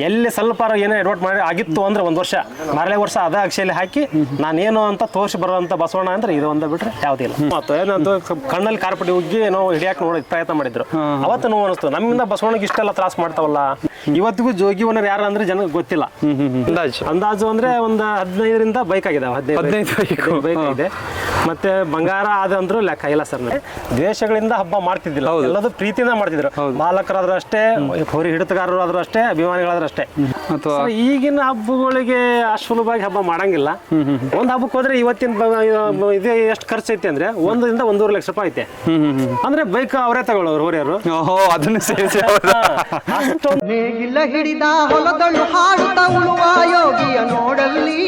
ಎಲ್ಲಿ ಸ್ವಲ್ಪ ಏನೋ ಎಡವಟ್ ಮಾಡಿ ಆಗಿತ್ತು ಅಂದ್ರೆ ಒಂದು ವರ್ಷ ಮಾರನೇ ವರ್ಷ ಅದ ಅಕ್ಷಯಲ್ಲಿ ಹಾಕಿ ನಾನೇನು ಅಂತ ತೋರಿಸಿ ಬರೋಂಥ ಬಸವಣ್ಣ ಅಂದ್ರೆ ಇದು ಒಂದು ಬಿಟ್ರೆ ಯಾವುದಿಲ್ಲ. ಮತ್ತು ಏನಂತ ಕಣ್ಣಲ್ಲಿ ಕಾರ್ಪಟಿ ಉಗ್ಗಿ ಏನೋ ಹಿಡಿಯಾಕೆ ನೋಡಿ ಪ್ರಯತ್ನ ಮಾಡಿದ್ರು. ಅವತ್ತು ನೋವು ಅನಿಸ್ತು, ನಮ್ಮಿಂದ ಬಸವಣ್ಣಗೆ ಇಷ್ಟೆಲ್ಲ ತ್ರಾಸ ಮಾಡ್ತಾವಲ್ಲ. ಇವತ್ತಿಗೂ ಜೋಗಿ ಓನರ್ ಯಾರು ಅಂದ್ರೆ ಜನಕ್ಕೆ ಗೊತ್ತಿಲ್ಲ. ಅಂದಾಜು ಅಂದ್ರೆ ಒಂದು 15ರಿಂದ ಬೈಕ್ ಆಗಿದೆ, 15 ಬೈಕ್ ಇದೆ. ಮತ್ತೆ ಬಂಗಾರ ಆದಂದ್ರೂ ಲೆಕ್ಕ ಇಲ್ಲ ಸರ್. ದ್ವೇಷಗಳಿಂದ ಹಬ್ಬ ಮಾಡ್ತಿದ್ದಿಲ್ಲ, ಎಲ್ಲದೂ ಪ್ರೀತಿಯಿಂದ ಮಾಡ್ತಿದ್ರು. ಮಾಲಕರಾದ್ರೂ ಅಷ್ಟೇ, ಹೋರಿ ಹಿಡಿತಗಾರರು ಆದ್ರೂ ಅಷ್ಟೇ, ಅಭಿಮಾನಿಗಳಾದ್ರೂ ಅಷ್ಟೇ. ಈಗಿನ ಹಬ್ಬಗಳಿಗೆ ಅಷ್ಟು ಸುಲಭವಾಗಿ ಹಬ್ಬ ಮಾಡಂಗಿಲ್ಲ. ಒಂದ್ ಹಬ್ಬಕ್ಕೆ ಹೋದ್ರೆ ಇವತ್ತಿನ ಇದೇ ಎಷ್ಟು ಖರ್ಚು ಐತೆ ಅಂದ್ರೆ 1 ರಿಂದ 1.5 ಲಕ್ಷ ರೂಪಾಯಿ ಐತೆ. ಅಂದ್ರೆ ಬೈಕ್ ಅವರೇ ತಗೊಳ್ಳೋರು ಹೋರಿಯವರು. ಅದನ್ನು ನೇಗಿಲ ಹಿಡಿದ ಹೊಲದಳು ಹಾಡುತ್ತ ಉಳುವ ಯೋಗಿಯ ನೋಡಲ್ಲಿ.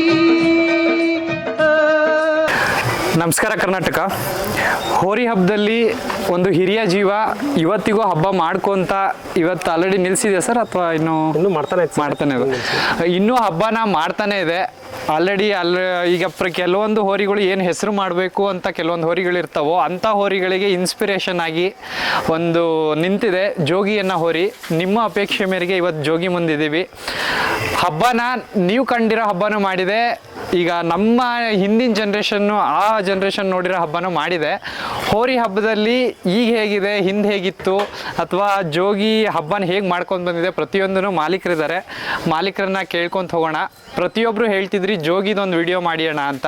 ನಮಸ್ಕಾರ ಕರ್ನಾಟಕ. ಹೋರಿ ಹಬ್ಬದಲ್ಲಿ ಒಂದು ಹಿರಿಯ ಜೀವ ಇವತ್ತಿಗೂ ಹಬ್ಬ ಮಾಡ್ಕೊಂತ ಇವತ್ತು ಆಲ್ರೆಡಿ ನಿಲ್ಸಿದೆ ಸರ್, ಅಥವಾ ಇನ್ನೂ ಮಾಡ್ತಾನೆ ಇದೆ? ಇನ್ನೂ ಹಬ್ಬನ ಮಾಡ್ತಾನೆ ಇದೆ ಆಲ್ರೆಡಿ. ಈಗ ಕೆಲವೊಂದು ಹೋರಿಗಳು ಏನು ಹೆಸರು ಮಾಡಬೇಕು ಅಂತ ಕೆಲವೊಂದು ಹೋರಿಗಳು ಇರ್ತಾವೋ ಅಂಥ ಹೋರಿಗಳಿಗೆ ಇನ್ಸ್ಪಿರೇಷನ್ ಆಗಿ ಒಂದು ನಿಂತಿದೆ ಜೋಗಿ ಅನ್ನೋ ಹೋರಿ. ನಿಮ್ಮ ಅಪೇಕ್ಷೆ ಮೇರೆಗೆ ಇವತ್ತು ಜೋಗಿ ಮುಂದಿದ್ದೀವಿ. ಹಬ್ಬನ ನೀವು ಕಂಡಿರೋ ಹಬ್ಬನೂ ಮಾಡಿದೆ, ಈಗ ನಮ್ಮ ಹಿಂದಿನ ಜನ್ರೇಷನ್ನು ಆ ಜನ್ರೇಷನ್ ನೋಡಿರೋ ಹಬ್ಬನೂ ಮಾಡಿದೆ. ಹೋರಿ ಹಬ್ಬದಲ್ಲಿ ಈಗ ಹೇಗಿದೆ, ಹಿಂದೆ ಹೇಗಿತ್ತು, ಅಥವಾ ಜೋಗಿ ಹಬ್ಬನ ಹೇಗೆ ಮಾಡ್ಕೊಂಡು ಬಂದಿದೆ, ಪ್ರತಿಯೊಂದೂ ಮಾಲೀಕರಿದ್ದಾರೆ. ಮಾಲೀಕರನ್ನ ಕೇಳ್ಕೊಂತ ಹೋಗೋಣ. ಪ್ರತಿಯೊಬ್ಬರು ಹೇಳ್ತಿದ್ರಿ ಜೋಗಿದೊಂದು ವಿಡಿಯೋ ಮಾಡಿ ಅಣ್ಣ ಅಂತ.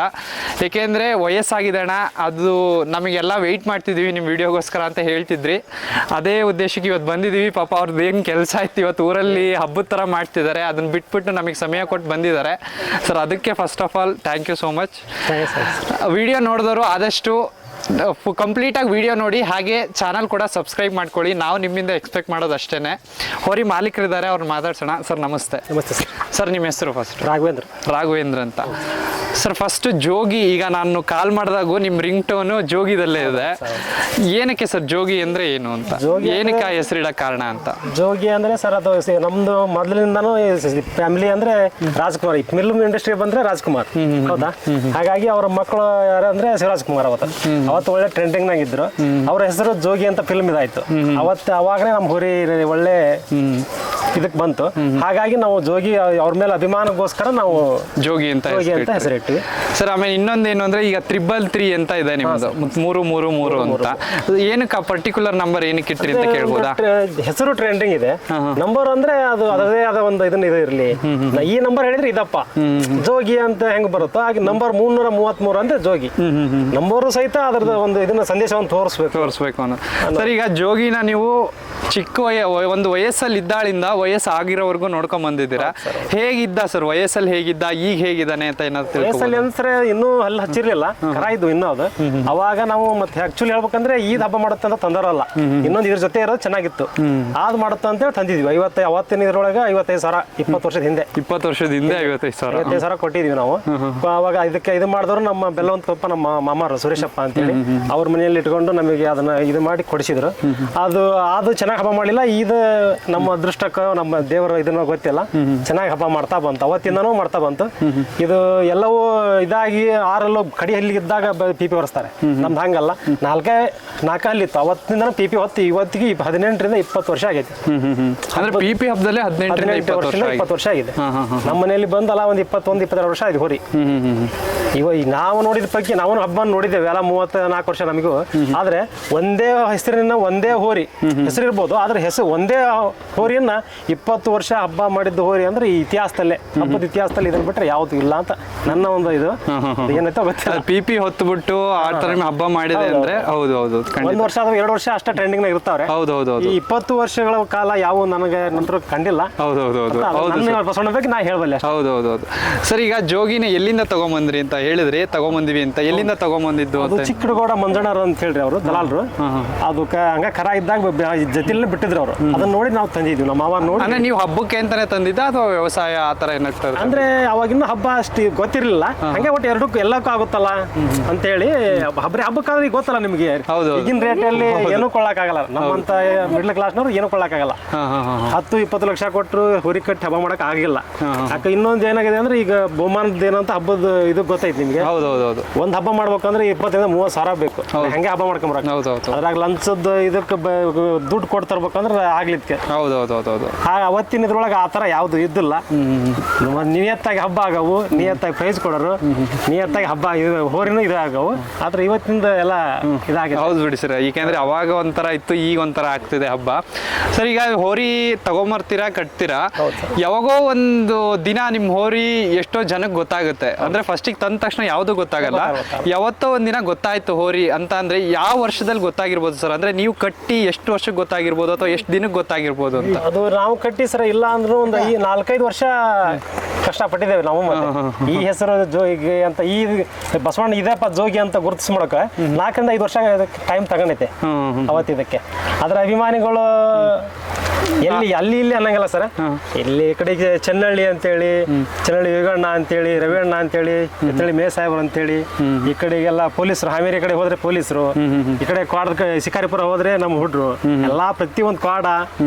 ಏಕೆಂದರೆ ವಯಸ್ಸಾಗಿದೆ ಅಣ್ಣ, ಅದು ನಮಗೆಲ್ಲ ವೆಯ್ಟ್ ಮಾಡ್ತಿದ್ದೀವಿ ನಿಮ್ಮ ವಿಡಿಯೋಗೋಸ್ಕರ ಅಂತ ಹೇಳ್ತಿದ್ರಿ. ಅದೇ ಉದ್ದೇಶಕ್ಕೆ ಇವತ್ತು ಬಂದಿದ್ದೀವಿ. ಪಾಪ ಅವ್ರದ್ದು ಏನು ಕೆಲಸ ಆಯ್ತು, ಇವತ್ತು ಊರಲ್ಲಿ ಹಬ್ಬದ ಥರ ಮಾಡ್ತಿದ್ದಾರೆ, ಅದನ್ನು ಬಿಟ್ಬಿಟ್ಟು ನಮಗೆ ಸಮಯ ಕೊಟ್ಟು ಬಂದಿದ್ದಾರೆ ಸರ್. ಅದಕ್ಕೆ first of all thank you so much. Video ನೋಡಿದವರು ಆದಷ್ಟು ಕಂಪ್ಲೀಟಾಗಿ ವಿಡಿಯೋ ನೋಡಿ, ಹಾಗೆ ಚಾನಲ್ ಕೂಡ ಸಬ್ಸ್ಕ್ರೈಬ್ ಮಾಡ್ಕೊಳ್ಳಿ. ನಾವು ನಿಮ್ಮಿಂದ ಎಕ್ಸ್ಪೆಕ್ಟ್ ಮಾಡೋದು ಅಷ್ಟೇ. ಹೋರಿ ಮಾಲೀಕರಿದ್ದಾರೆ, ಅವ್ರು ಮಾತಾಡ್ಸೋಣ. ಸರ್ ನಮಸ್ತೆ. ನಮಸ್ತೆ ಸರ್. ಸರ್ ನಿಮ್ಮ ಹೆಸರು? ಫಸ್ಟ್ ರಾಘವೇಂದ್ರ ಅಂತ. ಸರ್ ಫಸ್ಟ್ ಜೋಗಿ, ಈಗ ನಾನು ಕಾಲ್ ಮಾಡಿದಾಗೂ ನಿಮ್ಮ ರಿಂಗ್ ಟೋನು ಜೋಗಿದಲ್ಲೇ ಇದೆ. ಏನಕ್ಕೆ ಸರ್ ಜೋಗಿ ಅಂದ್ರೆ ಏನು ಅಂತ, ಏನಕ್ಕೆ ಆ ಹೆಸರಿಡೋ ಕಾರಣ ಅಂತ? ಜೋಗಿ ಅಂದ್ರೆ ಸರ್ ಅದು ನಮ್ದು ಮೊದಲಿಂದಾನು ಫ್ಯಾಮಿಲಿ ಅಂದ್ರೆ ರಾಜ್ಕುಮಾರ್, ಫಿಲ್ಮ್ ಇಂಡಸ್ಟ್ರಿ ಬಂದ್ರೆ ರಾಜ್ಕುಮಾರ್, ಹೌದಾ? ಹಾಗಾಗಿ ಅವ್ರ ಮಕ್ಕಳು ಯಾರಂದ್ರೆ ಶಿವರಾಜ್ ಕುಮಾರ್. ಅವತ್ತು ಒಳ್ಳೆ ಟ್ರೆಂಡಿಂಗ್ ನಾಗ ಇದ್ರು. ಅವ್ರ ಹೆಸರು ಜೋಗಿ ಅಂತ ಫಿಲ್ಮ್ ಇದಾಯ್ತು. ಅವಾಗನೇ ನಮ್ಮ ಹೋರಿ ಒಳ್ಳೆ ಇದಕ್ ಬಂತು. ಹಾಗಾಗಿ ನಾವು ಜೋಗಿ ಅವ್ರ ಮೇಲೆ ಅಭಿಮಾನಕ್ಕೋಸ್ಕರ ನಾವು ಜೋಗಿ ಅಂತ ಹೆಸರಿಟ್ವಿ ಸರ್. ಆಮೇಲೆ ಇನ್ನೊಂದೇನು ಅಂದ್ರೆ ಈಗ 333 ಅಂತ ಇದೆ ನಿಮ್ಮದು, 333 ಅಂತ. ಏನಕ್ಕೆ ಪರ್ಟಿಕ್ಯುಲರ್ ನಂಬರ್ ಏನಕ್ಕೆ ಇಟ್ರಿ ಅಂತ ಕೇಳ್ಬೋದಾ? ಹೆಸರು ಟ್ರೆಂಡಿಂಗ್ ಇದೆ, ನಂಬರ್ ಅಂದ್ರೆ ಅದು ಅದೇ ಆದ ಒಂದು ಇದನ್ನ ಇದು ಇರಲಿ. ಈ ನಂಬರ್ ಹೇಳಿದ್ರೆ ಇದಪ್ಪ ಜೋಗಿ ಅಂತ ಹೆಂಗ್ ಬರುತ್ತೋ ಹಾಗೆ ನಂಬರ್ 333 ಅಂದ್ರೆ ಜೋಗಿ. ನಂಬರು ಸಹಿತ ಅದ್ರದ್ದು ಒಂದು ಇದನ್ನ ಸಂದೇಶವನ್ನು ತೋರಿಸ್ಬೇಕು ಅನ್ನೋ ಸರ್. ಈಗ ಜೋಗಿನ ನೀವು ಚಿಕ್ಕ ಒಂದು ವಯಸ್ಸಲ್ಲಿ ಇದ್ದಾಳಿಂದ ವಯಸ್ಸಾಗಿರೋವರೆಗೂ ನೋಡ್ಕೊಂಡ್ ಬಂದಿದ್ದೀರಾ. ಹೇಗಿದ್ದ ಸರ್ ವಯಸ್ಸಲ್ಲಿ, ಹೇಗಿದ್ದ, ಈಗ ಹೇಗಿದ್ದಾನೆ ಅಂತ ಏನಾದ್ರು ವಯಸ್ಸಲ್ಲಿ ಅಂದ್ರೆ ಇನ್ನೂ ಅಲ್ಲಿ ಹಚ್ಚಿರ್ಲಿಲ್ಲ, ಕರ ಇದ್ವು ಇನ್ನೂ ಅದು. ಅವಾಗ ನಾವು ಮತ್ತೆ ಆಕ್ಚುಲಿ ಹೇಳ್ಬೇಕಂದ್ರೆ ಈದ್ ಹಬ್ಬ ಮಾಡುತ್ತೆ ಅಂತ ತಂದರಲ್ಲ, ಇನ್ನೊಂದು ಇದ್ರ ಜೊತೆ ಇರೋದು ಚೆನ್ನಾಗಿತ್ತು, ಆದ್ ಮಾಡುತ್ತ ಅಂತೇಳಿ ತಂದಿದ್ವಿ. ಅವತ್ತಿನ ಇದ್ರೊಳಗೆ 55,000, 20 ವರ್ಷದ ಹಿಂದೆ 55,000 ಕೊಟ್ಟಿದ್ವಿ ನಾವು. ಅವಾಗ ಇದಕ್ಕೆ ಇದು ಮಾಡಿದವರು ನಮ್ಮ ಬೆಲ್ಲವಂತಪ್ಪ, ನಮ್ಮ ಮಾಮಾರು ಸುರೇಶಪ್ಪ ಅಂತೇಳಿ, ಅವ್ರ ಮನೆಯಲ್ಲಿ ಇಟ್ಕೊಂಡು ನಮಗೆ ಅದನ್ನ ಇದು ಮಾಡಿ ಕೊಡಿಸಿದ್ರು. ಅದು ಚೆನ್ನಾಗಿ ಹಬ್ಬ ಮಾಡಲಿಲ್ಲ. ಇದು ನಮ್ಮ ಅದೃಷ್ಟಕ್ಕೆ ನಮ್ಮ ದೇವರ ಇದನ್ನ ಗೊತ್ತಿಲ್ಲ, ಚೆನ್ನಾಗಿ ಹಬ್ಬ ಮಾಡ್ತಾ ಬಂತು, ಅವತ್ತಿಂದನೂ ಮಾಡ್ತಾ ಬಂತು. ಇದು ಎಲ್ಲವೂ ಇದಾಗಿ ಆರಲ್ಲೂ ಕಡಿ ಹಲ್ಲಿದ್ದಾಗ ಪಿಪಿ ಹೊರಿಸ್ತಾರೆ. ನಮ್ದು ಹಂಗಲ್ಲ, 4 ಹಲ್ಲಿತ್ತು ಅವತ್ತಿಂದ ಪಿಪಿ ಹೊತ್ತು ಇವತ್ತಿಗೆ 18ರಿಂದ 20 ವರ್ಷ ಆಗೈತಿ. ಅಂದ್ರೆ ಪಿಪಿ ಹಬ್ಬದಲ್ಲೇ 18 20 ವರ್ಷ ಆಗಿದೆ. ನಮ್ಮ ಮನೆಯಲ್ಲಿ ಬಂದಲ್ಲ ಒಂದು 21-22 ವರ್ಷ ಆಯ್ತು ಹೋರಿ. ಇವಾಗ ನಾವು ನೋಡಿದ ಪೈಕಿ ನಾವು ಹಬ್ಬ ನೋಡಿದ್ದೇವೆ ಎಲ್ಲ 34 ವರ್ಷ ನಮಗೂ. ಆದ್ರೆ ಒಂದೇ ಹೆಸರಿನ ಒಂದೇ ಹೋರಿ ಹೆಸರು ಇರ್ಬೋದು, ಆದ್ರೆ ಹೆಸರು ಒಂದೇ ಹೋರಿಯನ್ನ 20 ವರ್ಷ ಹಬ್ಬ ಮಾಡಿದ್ದು ಹೋರಿ ಅಂದ್ರೆ ಈ ಇತಿಹಾಸದಲ್ಲೇ, ಹಬ್ಬದ ಇತಿಹಾಸದಲ್ಲಿ ಇದನ್ನ ಬಿಟ್ರೆ ಯಾವ್ದು ಇಲ್ಲ ಅಂತ ನನ್ನ ಒಂದು ಇದು ಏನೈತೆ ಗೊತ್ತಿಲ್ಲ. ಪಿಪಿ ಹೊತ್ತು ಬಿಟ್ಟು ಆ ತರ ಹಬ್ಬ ಮಾಡಿದೆ ಅಂದ್ರೆ ಹೌದು 1 ವರ್ಷ ಅಥವಾ 2 ವರ್ಷ ಅಷ್ಟೇ ಟ್ರೆಂಡಿಂಗ್ ನಾಗ ಇರ್ತಾವ್ರೆ. ಈ 20 ವರ್ಷಗಳ ಕಾಲ ಯಾವ ನನಗೆ ನಂತರ ಕಂಡಿಲ್ಲ. ಬಸವಣ್ಣ ಬಗ್ಗೆ ನಾ ಹೇಳಬಲ್ಲೆ. ಹೌದು ಸರ್. ಈಗ ಜೋಗಿನ ಎಲ್ಲಿಂದ ತಗೊಂಬಂದ್ರಿ ಅಂತ ಹೇಳಿದ್ರಿ, ತಗೊಂಬಂದಿವಿ ಅಂತ. ಎಲ್ಲಿಂದ ತಗೊಂಬಂದಿದ್ದು? ಚಿಕ್ಕಡಗೌಡ ಮಂಜಣ್ಣರು ಅಂತ ಹೇಳ್ರಿ, ಅವರು ದಲಾಲ್ರು. ಅದು ಹಂಗ ಕರ ಇದ್ದಾಗ ಜೊತೆಲಿ ಬಿಟ್ಟಿದ್ರು ಅವರು. ಅದನ್ನ ನೋಡಿ ನಾವು ತಂದಿದ್ವಿ, ನಮ್ಮ ಮಾವ ನೋಡಿ. ಅಂದ್ರೆ ನೀವು ಹಬ್ಬಕ್ಕೆ ಅಂತಾನೆ ತಂದಿದ್ದ ಅಥವಾ ವ್ಯವಸಾಯ ಆತರ ಏನಾಗ್ತದೆ? ಅಂದ್ರೆ ಅವಾಗಿನ ಹಬ್ಬ ಅಷ್ಟು ಗೊತ್ತಿರ್ಲಿಲ್ಲ, ಹಂಗೆ ಒಟ್ಟು ಎರಡಕ್ಕೂ ಎಲ್ಲಕ್ಕೂ ಆಗುತ್ತಲ್ಲ ಅಂತ ಹೇಳಿ. ಹಬ್ಬಕ್ಕಾದ್ರೆ ಗೊತ್ತಲ್ಲ ನಿಮ್ಗೆ, ಈಗಿನ ರೇಟ್ ಅಲ್ಲಿ ಏನೂ ಕೊಳ್ಳಕ್ಕಾಗಲ್ಲ. ನಮ್ಮಂತ ಮಿಡ್ಲ್ ಕ್ಲಾಸ್ನವ್ರು ಏನೂ ಕೊಳ್ಳಕ್ಕಾಗಲ್ಲ. 10-20 ಲಕ್ಷ ಕೊಟ್ಟರು ಹುರಿ ಕಟ್ಟಿ ಹಬ್ಬ ಮಾಡಕ್ ಆಗಿಲ್ಲ. ಯಾಕೆ ಇನ್ನೊಂದು ಏನಾಗಿದೆ ಅಂದ್ರೆ ಈಗ ಬಹುಮಾನದ ಏನಂತ ಹಬ್ಬದ ಇದು ಗೊತ್ತೈತಿ. ಗೊತ್ತೈತಿ ನಿಮ್ಗೆ. ಹೌದೌದೌದು. ಒಂದ್ ಹಬ್ಬ ಮಾಡ್ಬೇಕಂದ್ರೆ 20-30 ಸಾವಿರ ಬೇಕು. ಹಂಗೆ ಹಬ್ಬ ಮಾಡ್ಕೊಂಬರಕ್. ಹೌದೌದು. ಅದ್ರಾಗ ಲಂಚದ ಇದಕ್ಕೆ ದುಡ್ಡು ಕೊಟ್ಟು ತರ್ಬೇಕಂದ್ರೆ ಆಗ್ಲಿಕ್ಕೆ. ಹೌದೌದೌದೌದು. ಅವತ್ತಿನ ಇದ್ರೊಳಗೆ ಆ ಥರ ಯಾವುದು ಇದ್ದಿಲ್ಲ. ನಿಯತ್ತಾಗಿ ಹಬ್ಬ ಆಗವು, ನಿಯತ್ತಾಗಿ ಪ್ರೈಸ್ ಕೊಡೋರು, ನಿಯತ್ತಾಗಿ ಹಬ್ಬ ಹೋರಿನೂ ಇದಾಗವು. ಆದ್ರೆ ಇವತ್ತಿಂದ ಎಲ್ಲ ಇದಾಗಿದೆ. ಹೌದು ಬಿಡಿ ಸರ್, ಏಕೆಂದ್ರೆ ಅವಾಗ ಒಂಥರ ಇತ್ತು, ಈಗ ಒಂಥರ ಆಗ್ತಿದೆ ಹಬ್ಬ. ಸರ್ ಈಗ ಹೋರಿ ತಗೊಂಬರ್ತೀರಾ, ಕಟ್ತೀರಾ, ಯಾವಾಗೋ ಒಂದು ದಿನ ನಿಮ್ ಹೋರಿ ಎಷ್ಟೋ ಜನಕ್ಕೆ ಗೊತ್ತಾಗುತ್ತೆ. ಅಂದ್ರೆ ಫಸ್ಟಿಗೆ ತಂದ ತಕ್ಷಣ ಯಾವ್ದು ಗೊತ್ತಾಗಲ್ಲ, ಯಾವತ್ತೋ ಒಂದಿನ ಗೊತ್ತಾಯ್ತು ಹೋರಿ ಅಂತ. ಅಂದ್ರೆ ಯಾವ ವರ್ಷದಲ್ಲಿ ಗೊತ್ತಾಗಿರ್ಬೋದು ಸರ್? ಅಂದ್ರೆ ನೀವು ಕಟ್ಟಿ ಎಷ್ಟು ವರ್ಷಕ್ಕೆ ಗೊತ್ತಾಗಿರ್ಬೋದು ಅಥವಾ ಎಷ್ಟು ದಿನಕ್ಕೆ ಗೊತ್ತಾಗಿರ್ಬೋದು ಅಂತ? ಅದು ನಾವು ಕಟ್ಟಿ ಸರ್ ಇಲ್ಲ ಅಂದ್ರೂ ಒಂದು 4-5 ವರ್ಷ ಕಷ್ಟಪಟ್ಟಿದ್ದೇವೆ ನಾವು. ಈ ಹೆಸರು ಜೋಗಿ ಅಂತ, ಈ ಬಸವಣ್ಣ ಇದೆಪ್ಪ ಜೋಗಿ ಅಂತ ಗುರುತಿಸ್ ಮಾಡಕ 4-5 ವರ್ಷ ಟೈಮ್ ತಗೊಂಡೈತೆ ಅವತ್ತಿದಕ್ಕೆ. ಅದ್ರ ಅಭಿಮಾನಿಗಳು ಎಲ್ಲಿ ಅಲ್ಲಿ ಇಲ್ಲಿ ಅನ್ನಂಗಿಲ್ಲ ಸರ್. ಇಲ್ಲಿ ಈ ಕಡೆಗೆ ಚೆನ್ನಳ್ಳಿ ಅಂತೇಳಿ, ಚೆನ್ನಳ್ಳಿ ಯುಗಣ್ಣ ಅಂತೇಳಿ, ರವಿಯಣ್ಣ ಅಂತೇಳಿ ಮೇ ಸಾಹೇಬ್ರು ಅಂತೇಳಿ, ಈ ಕಡೆಗೆಲ್ಲ ಪೊಲೀಸರು, ಹಾವೇರಿ ಕಡೆ ಹೋದ್ರೆ ಪೊಲೀಸರು, ಈ ಕಡೆ ಕ್ವಾಡ ಶಿಕಾರಿಪುರ ಹೋದ್ರೆ ನಮ್ಮ ಹುಡ್ರು, ಎಲ್ಲಾ ಪ್ರತಿಯೊಂದು ಕ್ವಾಡ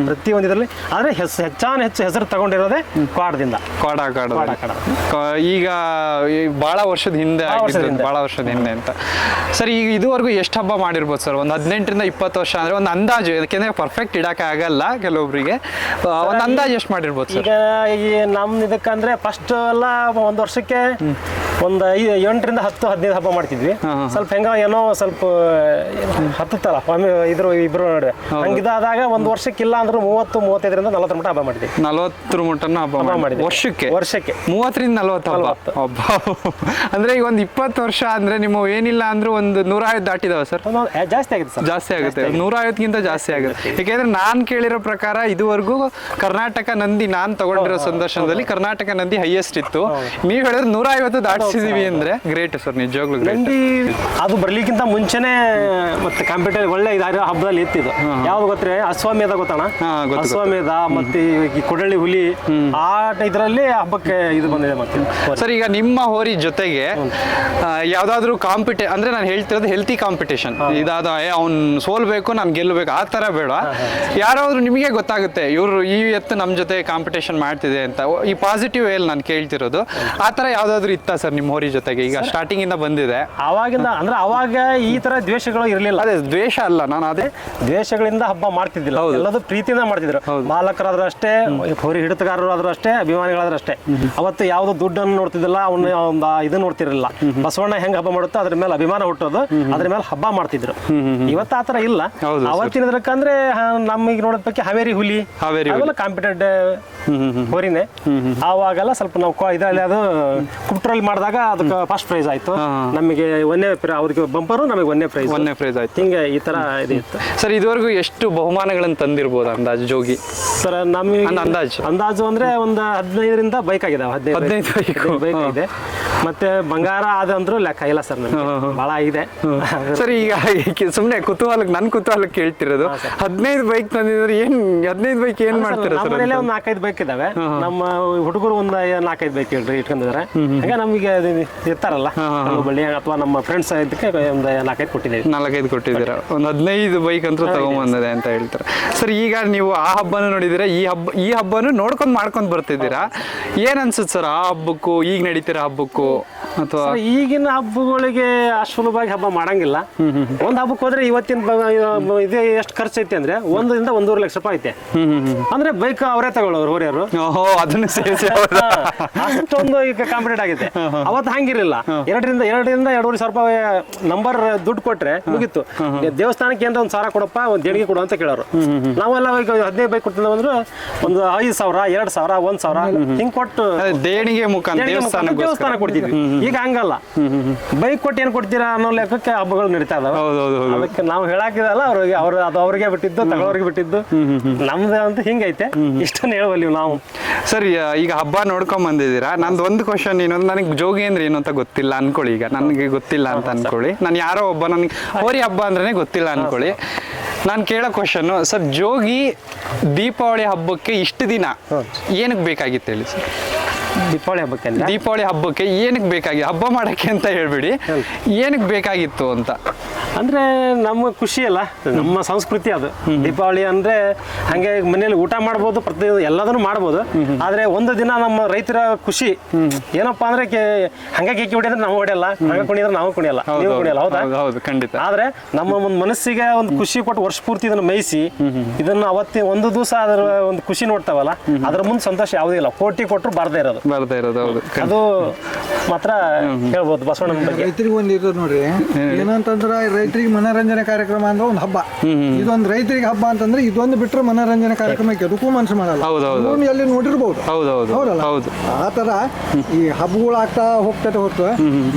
ಪ್ರತಿಯೊಂದು ಇದರಲ್ಲಿ. ಆದ್ರೆ ಹೆಚ್ಚು ಹೆಸರು ತಗೊಂಡಿರೋದೇ ಕ್ವಾಡದಿಂದ. ಈಗ ಬಹಳ ವರ್ಷದ ಹಿಂದೆ ಬಹಳ ವರ್ಷದ ಹಿಂದೆ ಅಂತ. ಸರ್ ಈಗ ಇದುವರೆಗೂ ಎಷ್ಟು ಹಬ್ಬ ಮಾಡಿರ್ಬೋದು ಸರ್? ಒಂದು 18-20 ವರ್ಷ ಅಂದ್ರೆ ಒಂದು ಅಂದಾಜು, ಯಾಕೆಂದ್ರೆ ಪರ್ಫೆಕ್ಟ್ ಇಡಕ್ಕೆ ಆಗಲ್ಲ ಕೆಲವೊಬ್ರಿಗೆ. ಒಂದು ಅಂದಾಜು ಎಷ್ಟು ಮಾಡಿರ್ಬೋದು ಸರ್? ಈಗ ಈ ನಮ್ ಇದಕ್ಕಂದ್ರೆ ಫಸ್ಟ್ ಎಲ್ಲ ಒಂದು ವರ್ಷಕ್ಕೆ ಒಂದು 8-10-15 ಹಬ್ಬ ಮಾಡ್ತಿದ್ವಿ. ಸ್ವಲ್ಪ ಹೆಂಗ ಏನೋ ಸ್ವಲ್ಪ ಹತ್ತಲ್ಲ ಇಬ್ರು ನಡುವೆ. ಹಂಗಿದಾದಾಗ ಒಂದು ವರ್ಷಕ್ಕಿಲ್ಲ ಅಂದ್ರೆ 30-35-40 ಮಟ್ಟ ಹಬ್ಬ ಮಾಡಿದ್ವಿ. 40 ಮಟ್ಟನ ಹಬ್ಬ ಮಾಡಿದ್ವಿ ವರ್ಷಕ್ಕೆ 30-40 ಹಬ್ಬ. ಅಂದ್ರೆ ಈಗ ಒಂದು 20 ವರ್ಷ ಅಂದ್ರೆ ನಿಮ್ಮ ಏನಿಲ್ಲ ಅಂದ್ರೆ ಒಂದು 150 ದಾಟಿದಾವ ಸರ್? ಜಾಸ್ತಿ ಆಗಿದೆ ಸರ್. ಜಾಸ್ತಿ ಆಗುತ್ತೆ, 150ಗಿಂತ ಜಾಸ್ತಿ ಆಗುತ್ತೆ. ಯಾಕೆಂದ್ರೆ ನಾನ್ ಕೇಳಿರೋ ಪ್ರಕಾರ ಇದುವರೆಗೂ ಕರ್ನಾಟಕ ನಂದಿ, ನಾನ್ ತಗೊಂಡಿರೋ ಸಂದರ್ಶನದಲ್ಲಿ ಕರ್ನಾಟಕ ನಂದಿ ಹೈಯೆಸ್ಟ್ ಇತ್ತು. ನೀವ್ ಹೇಳಿದ್ರೆ 150 ದಾಟಿಸಿದೀವಿ ಅಂದ್ರೆ ಗ್ರೇಟ್ ಸರ್, ನಿಜವಾಗ್ಲೂ ನಂದಿ. ಅದು ಬರ್ಲಿಕ್ಕಿಂತ ಮುಂಚೆನೆ ಮತ್ತೆ ಕಾಂಪಿಟೇಟಿವ್ ಒಳ್ಳೆ ಇದಾರ ಹಬ್ಬದಲ್ಲಿ ಇತ್ತಿದ್ದು ಯಾವ್ದು ಗೊತ್ತೇ? ಅಶ್ವಮೇಧ ಗೊತ್ತಣ್ಣ? ಅಶ್ವಮೇಧ ಮತ್ತೆ ಈ ಕೊಡಳ್ಳಿ ಹುಲಿ, ಆ ಇದರಲ್ಲಿ ಹಬ್ಬಕ್ಕೆ ಇದು ಬಂದಿದೆ. ಮತ್ತೆ ಸರ್ ಈಗ ನಿಮ್ಮ ಹೋರಿ ಜೊತೆಗೆ ಯಾವ್ದಾದ್ರು ಅಂದ್ರೆ ನಾನು ಹೇಳ್ತಿರೋದು ಹೆಲ್ತಿ ಕಾಂಪಿಟೇಷನ್, ಇದಾದ ಅವ್ನು ಸೋಲ್ಬೇಕು ನಾನು ಗೆಲ್ಲಬೇಕು ಆ ತರ ಬೇಡ. ಯಾರಾದ್ರೂ ನಿಮಗೆ ಗೊತ್ತಾಗುತ್ತೆ ಇವ್ರು ಈ ಎತ್ತು ನಮ್ಮ ಜೊತೆ ಕಾಂಪಿಟೇಷನ್ ಮಾಡ್ತಿದೆ ಅಂತ, ಈ ಪಾಸಿಟಿವ್ ವೇಲ್ ನಾನು ಕೇಳ್ತಿರೋದು. ಆ ತರ ಯಾವ್ದಾದ್ರು ಇತ್ತ ಸರ್ ನಿಮ್ಮ ಹೋರಿ ಜೊತೆಗೆ? ಈಗ ಸ್ಟಾರ್ಟಿಂಗ್ ಇಂದ ಬಂದಿದೆ ಅವಾಗಿಂದ ಅಂದ್ರೆ ಅವಾಗ ಈ ತರ ದ್ವೇಷಗಳು ಇರಲಿಲ್ಲ. ಅದೇ ದ್ವೇಷ ಅಲ್ಲ, ನಾನು ಅದೇ ದ್ವೇಷಗಳಿಂದ ಹಬ್ಬ ಮಾಡ್ತಿದ್ದಿಲ್ಲ. ಎಲ್ಲದು ಪ್ರೀತಿಯಿಂದ ಮಾಡ್ತಿದ್ರು. ಮಾಲಕರಾದ್ರೂ ಅಷ್ಟೇ, ಹೋರಿ ಹಿಡಿತಗಾರರು ಆದ್ರೂ ಅಷ್ಟೇ, ಅಭಿಮಾನಿಗಳಾದ್ರೂ ಅಷ್ಟೇ. ಅವತ್ತು ಯಾವ್ದು ದುಡ್ಡನ್ನು ನೋಡ್ತಿದ್ದಿಲ್ಲ, ಅವನ್ನ ಒಂದು ಇದು ನೋಡ್ತಿರಲಿಲ್ಲ. ಬಸವಣ್ಣ ಹೆಂಗ್ ಹಬ್ಬ ಮಾಡುತ್ತೋ ಅದ್ರ ಮೇಲೆ ಅಭಿಮಾನ ಹುಟ್ಟೋದು, ಅದ್ರ ಮೇಲೆ ಹಬ್ಬ ಮಾಡ್ತಿದ್ರು. ಇವತ್ತು ಆತರ ಇಲ್ಲ. ಅವತ್ತಿನದಕ್ಕಂದ್ರೆ ನಮಗೆ ನೋಡೋದಕ್ಕೆ ಹಾವೇರಿ ಹುಲಿ ಅವೆಲ್ಲ ಕಾಂಪಿಟೇಟಿವ್ ಹೋರಿನೇ. ಆವಾಗೆಲ್ಲ ಸ್ವಲ್ಪ ನಾವು ಇದರಲ್ಲಿ ಅದು ಕುಪ್ಟ್ರಲ್ಲಿ ಮಾಡಿದಾಗ ಅದಕ್ಕೆ ಫಸ್ಟ್ ಪ್ರೈಸ್ ಆಯ್ತು ನಮಗೆ. ಅವ್ರಿಗೆ ಬಂಪರು, ನಮಗೆ 1ನೇ ಪ್ರೈಸ್ ಆಯ್ತು. ಹಿಂಗೆ ಈ ತರ ಇದಿತ್ತು ಸರ್. ಇದುವರೆಗೂ ಎಷ್ಟು ಬಹುಮಾನಗಳನ್ನು ತಂದಿರ್ಬೋದು ಅಂದಾಜು ಜೋಗಿ ಸರ್? ನಮಗೆ ಅಂದಾಜು ಅಂದ್ರೆ ಒಂದು 15 ಬೈಕ್ ಆಗಿದೆ. 15 ಬೈಕ್ ಇದೆ. ಮತ್ತೆ ಬಂಗಾರ ಅದಂದ್ರೂ ಲೆಕ್ಕ ಇಲ್ಲ ಸರ್, ನಮ್ಗೆ ಬಹಳ ಇದೆ ಸರ್. ಈಗ ಸುಮ್ನೆ ನನ್ನ ಕುತೂಹಲಕ್ಕೆ ಕೇಳ್ತಿರೋದು, 15 ಬೈಕ್ ತಂದಿದ್ರೆ ಏನ್ 15 ಬೈಕ್ ಏನ್ ಮಾಡ್ತಾರೆ ಸರ್? ಮನೇಲಿ ಒಂದು 4-5 ಬೈಕ್ ಇದಾವೆ. ನಮ್ಮ ಹುಡುಗರು ಒಂದು 4-5 ಬೈಕ್ ಇಟ್ಕೊಂಡಿದ್ದಾರೆ. ಹಂಗ ನಮಗೆ ಇರ್ತಾರಲ್ಲ ಬಳ್ಳಿ ಅಥವಾ ನಮ್ಮ ಫ್ರೆಂಡ್ಸ್ ಇದಕ್ಕೆ ಒಂದು 4-5 ಕೊಟ್ಟಿದ್ದೀವಿ. 4-5 ಕೊಟ್ಟಿದ್ದೀರಾ? ಒಂದು 15 ಬೈಕ್ ಅಂತೂ ತಗೊಂಬಂದಿದೆ ಅಂತ ಹೇಳ್ತಾರೆ ಸರ್. ಈಗ ನೀವು ಆ ಹಬ್ಬನೂ ನೋಡಿದಿರಾ, ಈ ಹಬ್ಬನೂ ಮಾಡ್ಕೊಂಡ್ ಬರ್ತಿದ್ದೀರಾ. ಏನ್ ಅನ್ಸುತ್ತೆ ಸರ್ ಆ ಹಬ್ಬಕ್ಕೂ ಈಗ ನಡೀತಿರೋ ಹಬ್ಬಕ್ಕೂ? ಅಥವಾ ಈಗಿನ ಹಬ್ಬಗಳಿಗೆ ಅಷ್ಟು ಸುಲಭವಾಗಿ ಹಬ್ಬ ಮಾಡಂಗಿಲ್ಲ. ಒಂದ್ ಹಬ್ಬಕ್ಕೆ ಹೋದ್ರೆ ಇವತ್ತಿನ ಇದೇ ಎಷ್ಟು ಖರ್ಚು ಐತೆ ಅಂದ್ರೆ 1-1.5 ಲಕ್ಷ ರೂಪಾಯಿ ಐತೆ. ಅಂದ್ರೆ ಬೈಕ್ ಅವರೇ ತಗೊಳ್ಳೋರು ಹೋರಿಯರು. ಅದನ್ನು ಅಷ್ಟೊಂದು ಈಗ ಕಾಂಪಿಟೇಟ್ ಆಗಿದೆ. ಅವತ್ತು ಹಂಗಿರಲಿಲ್ಲ. 2-2.5 ಸಾವಿರ ರೂಪಾಯಿ ನಂಬರ್ ದುಡ್ಡು ಕೊಟ್ರೆ ಮುಗಿತ್ತು. ದೇವಸ್ಥಾನಕ್ಕೆ ಏನಾರ 1,000 ಕೊಡಪ್ಪ, ಒಂದು ದೇಣಿಗೆ ಕೊಡು ಅಂತ ಕೇಳೋರು. ನಾವೆಲ್ಲ ಈಗ 15 ಬೈಕ್ ಕೊಡ್ತಿದ್ದ ಅಂದ್ರೆ ಒಂದು 5,000, 2,000, 1,000 ಹಿಂಗ್ ಕೊಟ್ಟು ದೇಣಿಗೆ ಮುಖಾಂತರ ದೇವಸ್ಥಾನ ಕೊಡ್ತಿದ್ವಿ. ಈಗ ಹಂಗಲ್ಲ. ಬೈಕ್ ಕೊಟ್ಟು ಏನ್ ಕೊಡ್ತೀರಾ ಅನ್ನೋ ಲೆಕ್ಕಕ್ಕೆ ಹಬ್ಬಗಳು ನಡೀತಾ ಇದಾವೆ. ಅದಕ್ಕೆ ನಾವು ಹೇಳಾಕಿದಲ್ಲ ಅವ್ರಿಗೆ ಬಿಟ್ಟಿದ್ದು, ತಗೊಳ್ಳೋರಿಗೆ ಬಿಟ್ಟಿದ್ದು. ನಮ್ದು ಅಂತ ಹಿಂಗೈತೆ, ಇಷ್ಟನ್ನು ಹೇಳುವಲ್ಲಿ ನಾವು. ಸರ್ ಈಗ ಹಬ್ಬ ನೋಡ್ಕೊಂಡ್ ಬಂದಿದ್ದೀರಾ. ನಂದು ಒಂದು ಕ್ವಶನ್ ಏನಂದ್ರೆ, ನನಗೆ ಜೋಗಿ ಅಂದ್ರೆ ಏನು ಅಂತ ಗೊತ್ತಿಲ್ಲ ಅನ್ಕೊಳ್ಳಿ. ಈಗ ನನಗೆ ಗೊತ್ತಿಲ್ಲ ಅಂತ ಅನ್ಕೊಳ್ಳಿ. ನಾನು ಯಾರೋ ಒಬ್ಬ ನನಗೆ ಹೋರಿ ಹಬ್ಬ ಅಂದ್ರೆ ಗೊತ್ತಿಲ್ಲ ಅನ್ಕೊಳ್ಳಿ. ನಾನು ಕೇಳೋ ಕ್ವಶನ್ ಸರ್, ಜೋಗಿ ದೀಪಾವಳಿ ಹಬ್ಬಕ್ಕೆ ಇಷ್ಟು ದಿನ ಏನಕ್ಕೆ ಬೇಕಾಗಿತ್ತು ಹೇಳಿ ಸರ್? ದೀಪಾವಳಿ ಹಬ್ಬಕ್ಕೆ ಅಂದ್ರೆ ದೀಪಾವಳಿ ಹಬ್ಬಕ್ಕೆ ಏನಕ್ಕೆ ಬೇಕಾಗಿ ಹಬ್ಬ ಮಾಡಕ್ಕೆ ಅಂತ ಹೇಳ್ಬಿಡಿ, ಏನಕ್ಕೆ ಬೇಕಾಗಿತ್ತು ಅಂತ? ಅಂದ್ರೆ ನಮ್ಮ ಖುಷಿ ಅಲ್ಲ, ನಮ್ಮ ಸಂಸ್ಕೃತಿ ಅದು. ದೀಪಾವಳಿ ಅಂದ್ರೆ ಹಂಗೆ ಮನೇಲಿ ಊಟ ಮಾಡ್ಬೋದು, ಪ್ರತಿ ಎಲ್ಲದನ್ನು ಮಾಡ್ಬೋದು, ಆದ್ರೆ ಒಂದು ದಿನ ನಮ್ಮ ರೈತರ ಖುಷಿ ಏನಪ್ಪಾ ಅಂದ್ರೆ ಹಂಗ ಕೇಕಿ ಹೊಡಿದ್ರೆ ನಾವು ಹೊಡೆಯಲ್ಲ, ಹಂಗ ಕುಣಿದ್ರೆ ನಾವು ಕುಣಿಯಲ್ಲ, ನೀವು ಕುಣಿಯಲ್ಲ, ಹೌದಾ? ಹೌದು, ಖಂಡಿತ. ಆದ್ರೆ ನಮ್ಮ ಒಂದು ಮನಸ್ಸಿಗೆ ಒಂದು ಖುಷಿ ಕೊಟ್ಟು ವರ್ಷ ಪೂರ್ತಿ ಇದನ್ನ ಮೇಯಿಸಿ ಇದನ್ನ ಒಂದು ದಿವಸ ಅದರ ಒಂದು ಖುಷಿ ನೋಡ್ತಾವಲ್ಲ, ಅದ್ರ ಮುಂದೆ ಸಂತೋಷ ಯಾವುದೇ ಇಲ್ಲ, ಕೋಟಿ ಕೊಟ್ಟರು ಬರ್ದೇ ಇರೋದು. ಹೌದು, ಅದು ಮಾತ್ರ ಹೇಳ್ಬೋದು ಬಸವಣ್ಣನ ಬಗ್ಗೆ. ರೈತರಿಗೆ ಒಂದು ಇರೋದು ನೋಡ್ರಿ, ಏನಂತಂದ್ರ ರೈತರಿಗೆ ಮನೋರಂಜನೆ ಕಾರ್ಯಕ್ರಮ ಅಂದ್ರೆ ಒಂದು ಹಬ್ಬ. ಇದೊಂದು ರೈತರಿಗೆ ಹಬ್ಬ ಅಂತಂದ್ರೆ ಇದೊಂದು ಬಿಟ್ರೆ ಮನೋರಂಜನೆ ಕಾರ್ಯಕ್ರಮಕ್ಕೆ ಅದಕ್ಕೂ ಮನಸ್ಸು ಮಾಡಲ್ಲ. ಭೂಮಿ ಎಲ್ಲಿ ನೋಡಿರ್ಬೋದು, ಹೌದಲ್ಲ? ಆ ತರ ಈ ಹಬ್ಬಗಳು ಆಗ್ತಾ ಹೋಗ್ತದೆ ಹೊತ್ತು